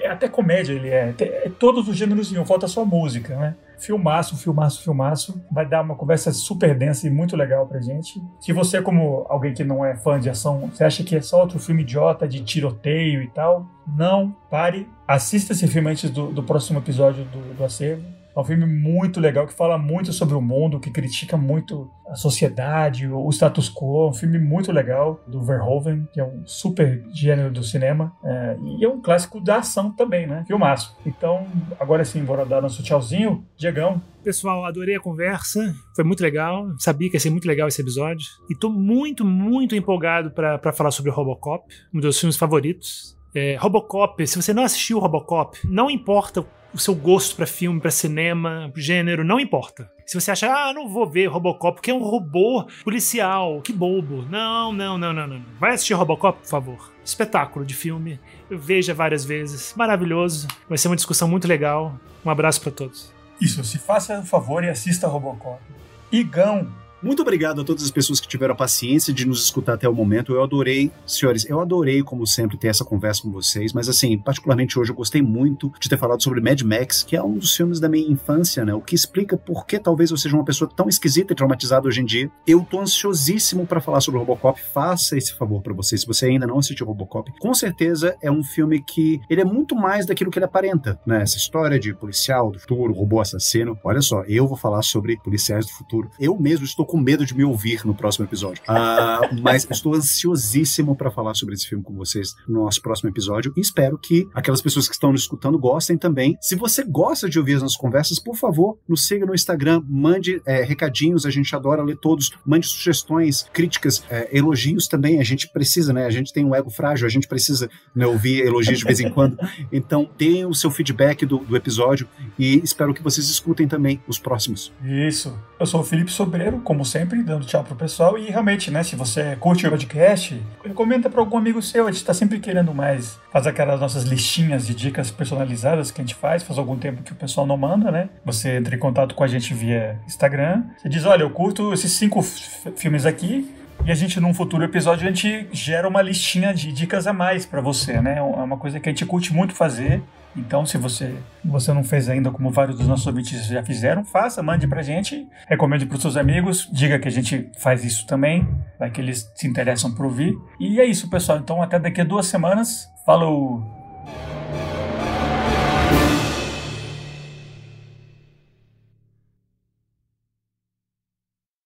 até comédia ele é todos os gêneros em um, falta só música, né? Filmaço. Vai dar uma conversa super densa e muito legal pra gente. Se você, como alguém que não é fã de ação, você acha que é só outro filme idiota de tiroteio e tal, não, pare. Assista esse filme antes do próximo episódio do Acervo. É um filme muito legal, que fala muito sobre o mundo, que critica muito a sociedade, o status quo. É um filme muito legal, do Verhoeven, que é um super gênero do cinema. E é um clássico da ação também, né? Filmaço. Então, agora sim, bora dar nosso tchauzinho. Diegão. Pessoal, adorei a conversa, foi muito legal, sabia que ia ser muito legal esse episódio. E tô muito, muito empolgado pra falar sobre Robocop, um dos filmes favoritos. Robocop, se você não assistiu Robocop, não importa o seu gosto pra filme, pra cinema, pro gênero, não importa. Se você achar, não vou ver Robocop porque é um robô policial, que bobo. Não. Vai assistir Robocop, por favor. Espetáculo de filme, veja várias vezes, maravilhoso. Vai ser uma discussão muito legal. Um abraço pra todos. Isso, se faça um favor e assista Robocop. Igão. Muito obrigado a todas as pessoas que tiveram a paciência de nos escutar até o momento. Eu adorei, senhores, como sempre, ter essa conversa com vocês, mas assim, particularmente hoje eu gostei muito de ter falado sobre Mad Max, que é um dos filmes da minha infância, né? O que explica por que talvez eu seja uma pessoa tão esquisita e traumatizada hoje em dia. Eu tô ansiosíssimo para falar sobre o Robocop. Faça esse favor para vocês, se você ainda não assistiu Robocop. Com certeza é um filme que ele é muito mais daquilo que ele aparenta, né? Essa história de policial do futuro, robô assassino. Olha só, eu vou falar sobre policiais do futuro. Eu mesmo estou com medo de me ouvir no próximo episódio. Mas estou ansiosíssimo para falar sobre esse filme com vocês no nosso próximo episódio e espero que aquelas pessoas que estão nos escutando gostem também. Se você gosta de ouvir as nossas conversas, por favor, nos siga no Instagram, mande recadinhos, a gente adora ler todos, mande sugestões, críticas, elogios também, a gente precisa, né? A gente tem um ego frágil, a gente precisa, né, ouvir elogios de vez em quando. Então, deem o seu feedback do episódio e espero que vocês escutem também os próximos. Isso. Eu sou o Felipe Sobreiro, como sempre, dando tchau pro pessoal. E realmente, né, se você curte o podcast, recomenda para algum amigo seu. A gente tá sempre querendo mais fazer aquelas nossas listinhas de dicas personalizadas que a gente faz algum tempo que o pessoal não manda, né? Você entra em contato com a gente via Instagram. Você diz, olha, eu curto esses 5 filmes aqui. E a gente, num futuro episódio, a gente gera uma listinha de dicas a mais para você, né? É uma coisa que a gente curte muito fazer. Então, se você não fez ainda, como vários dos nossos ouvintes já fizeram, faça, mande pra gente, recomende pros seus amigos, diga que a gente faz isso também, vai que eles se interessam por ouvir. E é isso, pessoal. Então, até daqui a 2 semanas. Falou!